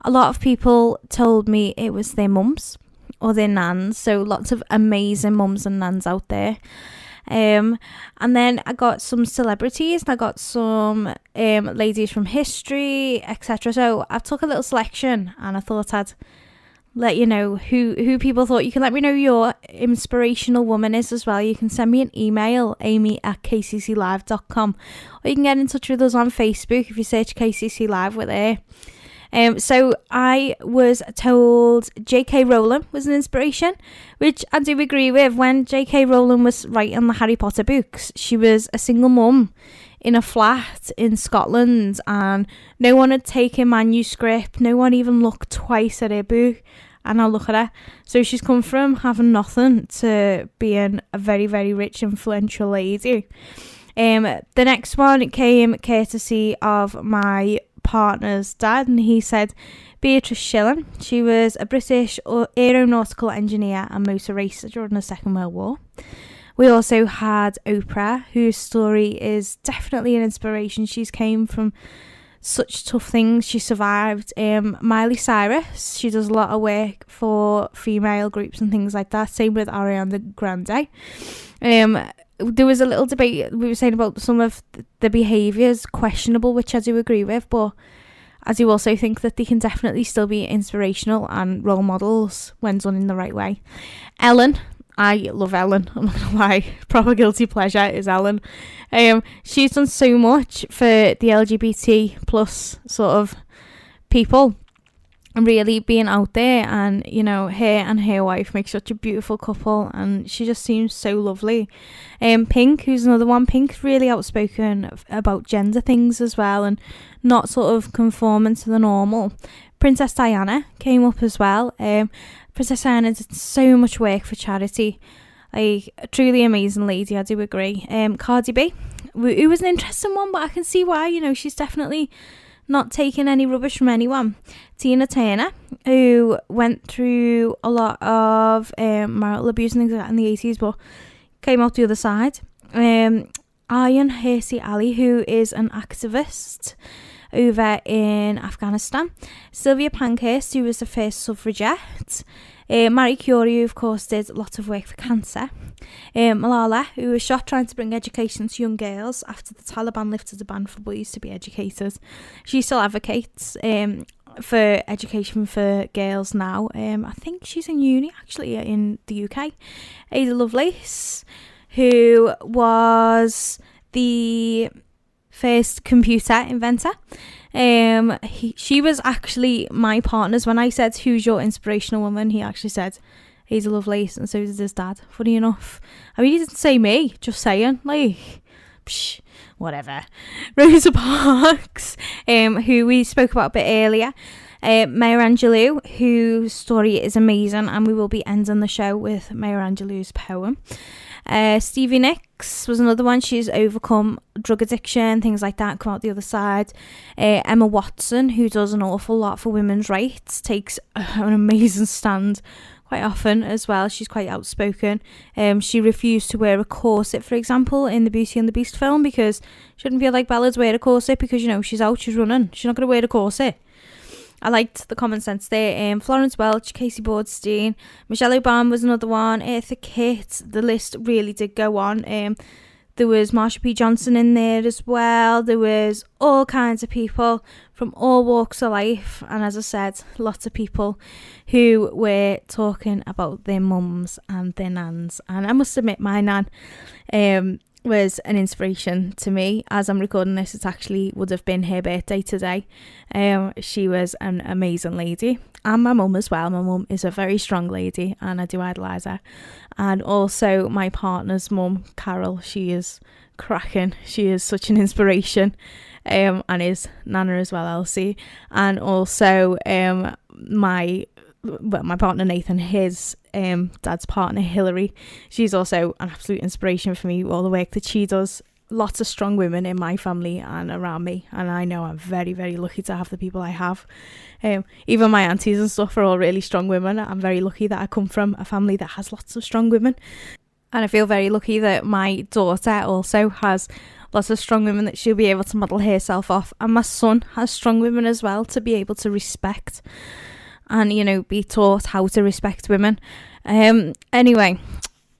A lot of people told me it was their mums or their nans, so lots of amazing mums and nans out there. And then I got some celebrities, I got some ladies from history, etc. So I took a little selection and I thought I'd let you know who people thought. You can let me know who your inspirational woman is as well. You can send me an email, amy@kcclive.com, or you can get in touch with us on Facebook. If you search KCC Live, we're there. So I was told J.K. Rowling was an inspiration, which I do agree with. When J.K. Rowling was writing the Harry Potter books, she was a single mum in a flat in Scotland, and no one had taken manuscript. No one even looked twice at her book, and now look at her. So she's come from having nothing to being a very, very rich, influential lady. The next one came courtesy of my partner's dad, and he said Beatrice Shillan. She was a British aeronautical engineer and motor racer during the Second World War. We also had Oprah, whose story is definitely an inspiration. She's came from such tough things. She survived. Miley Cyrus, she does a lot of work for female groups and things like that. Same with Ariana Grande. There was a little debate we were saying about some of the behaviours questionable, which I do agree with, but I do also think that they can definitely still be inspirational and role models when done in the right way. Ellen, I love Ellen, I'm not gonna lie, proper guilty pleasure is Ellen. She's done so much for the LGBT plus sort of people, and really being out there, and you know, her and her wife make such a beautiful couple, and she just seems so lovely. Pink, who's another one. Pink's really outspoken about gender things as well, and not sort of conforming to the normal. Princess Diana came up as well. Princess Diana did so much work for charity, like a truly amazing lady, I do agree. Cardi B, who was an interesting one, but I can see why. You know, she's definitely not taking any rubbish from anyone. Tina Turner, who went through a lot of marital abuse and things like that in the 80s, but came out the other side. Ayaan Hirsi Ali, who is an activist over in Afghanistan. Sylvia Pankhurst, who was the first suffragette. Marie Curie, who of course did lots of work for cancer. Malala, who was shot trying to bring education to young girls after the Taliban lifted a ban for boys to be educated. She still advocates for education for girls now. I think she's in uni actually in the UK. Ada Lovelace, who was the first computer inventor. She was actually my partner's. When I said who's your inspirational woman, he actually said Ada Lovelace, and so did his dad, funny enough. I mean, he didn't say me, just saying, like, psh, whatever. Rosa Parks, who we spoke about a bit earlier. Maya Angelou, whose story is amazing, and we will be ending the show with Maya Angelou's poem. Stevie Nicks was another one. She's overcome drug addiction, things like that, come out the other side. Emma Watson, who does an awful lot for women's rights, takes an amazing stand quite often as well. She's quite outspoken. She refused to wear a corset, for example, in the Beauty and the Beast film, because she didn't feel like Bella's wear a corset, because, you know, she's out, she's running, she's not going to wear a corset. I liked the common sense there. Florence Welch, Casey Bordstein, Michelle Obama was another one, Eartha Kitt. The list really did go on. There was Marsha P. Johnson in there as well. There was all kinds of people from all walks of life. And as I said, lots of people who were talking about their mums and their nans. And I must admit, my nan was an inspiration to me. As I'm recording this, it actually would have been her birthday today. She was an amazing lady, and my mum as well. My mum is a very strong lady, and I do idolise her. And also my partner's mum, Carol, she is cracking. She is such an inspiration, and his nana as well, Elsie. And also my partner Nathan, his dad's partner Hilary, she's also an absolute inspiration for me, all the work that she does. Lots of strong women in my family and around me, and I know I'm very, very lucky to have the people I have. Even my aunties and stuff are all really strong women. I'm very lucky that I come from a family that has lots of strong women, and I feel very lucky that my daughter also has lots of strong women that she'll be able to model herself off, and my son has strong women as well to be able to respect and, you know, be taught how to respect women. Anyway,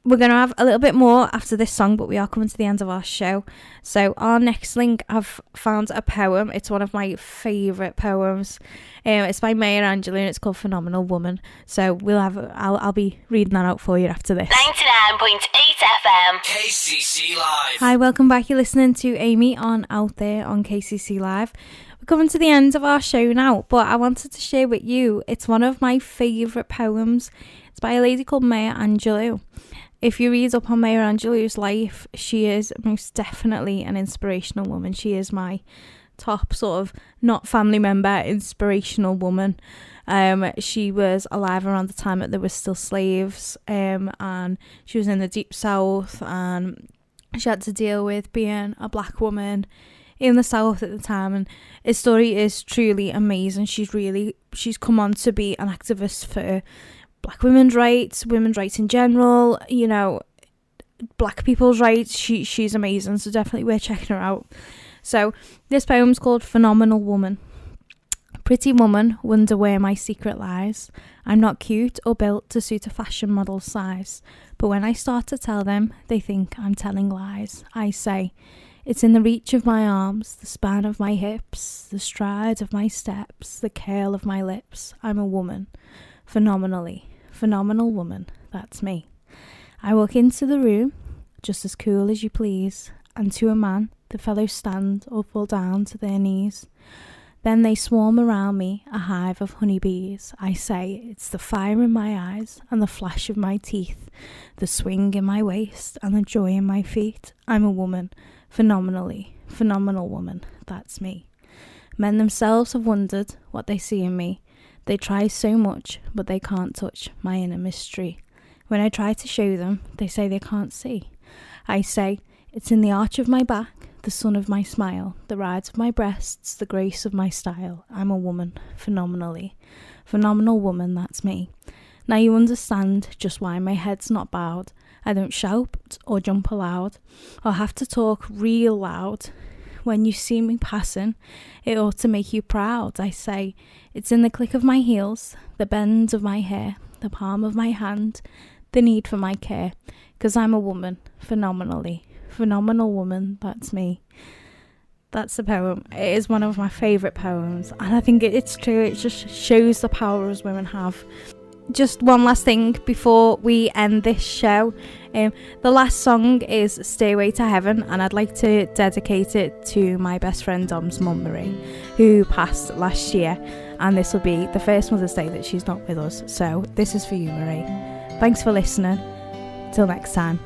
We're going to have a little bit more after this song, but we are coming to the end of our show. So our next link, I've found a poem. It's one of my favourite poems. It's by Maya Angelou and it's called Phenomenal Woman. So I'll be reading that out for you after this. 99.8 FM. KCC Live. Hi, welcome back. You're listening to Amy on Out There on KCC Live. We're coming to the end of our show now, but I wanted to share with you, it's one of my favourite poems. It's by a lady called Maya Angelou. If you read up on Maya Angelou's life, she is most definitely an inspirational woman. She is my top sort of not family member inspirational woman. She was alive around the time that there were still slaves, and she was in the deep south, and she had to deal with being a black woman in the south at the time, and his story is truly amazing. She's come on to be an activist for black women's rights in general, you know, black people's rights. She's amazing, so definitely worth checking her out. So this poem's called Phenomenal Woman. Pretty woman, wonder where my secret lies. I'm not cute or built to suit a fashion model's size, but when I start to tell them, they think I'm telling lies. I say, it's in the reach of my arms, the span of my hips, the stride of my steps, the curl of my lips. I'm a woman. Phenomenal woman, that's me. I walk into the room, just as cool as you please, and to a man, the fellows stand or fall down to their knees. Then they swarm around me, a hive of honeybees. I say, it's the fire in my eyes and the flash of my teeth, the swing in my waist and the joy in my feet. I'm a woman, phenomenal woman, that's me. Men themselves have wondered what they see in me. They try so much, but they can't touch my inner mystery. When I try to show them, they say they can't see. I say, it's in the arch of my back, the sun of my smile, the rise of my breasts, the grace of my style. I'm a woman, phenomenal woman, that's me. Now you understand just why my head's not bowed. I don't shout or jump aloud, or have to talk real loud. When you see me passing, it ought to make you proud. I say, it's in the click of my heels, the bend of my hair, the palm of my hand, the need for my care, 'cause I'm a woman, phenomenal woman, that's me. That's the poem. It is one of my favourite poems, and I think it's true. It just shows the power as women have. Just one last thing before we end this show. The last song is Stairway to Heaven, and I'd like to dedicate it to my best friend Dom's mum Marie, who passed last year, and this will be the first Mother's Day that she's not with us, so this is for you, Marie. Thanks for listening. Till next time.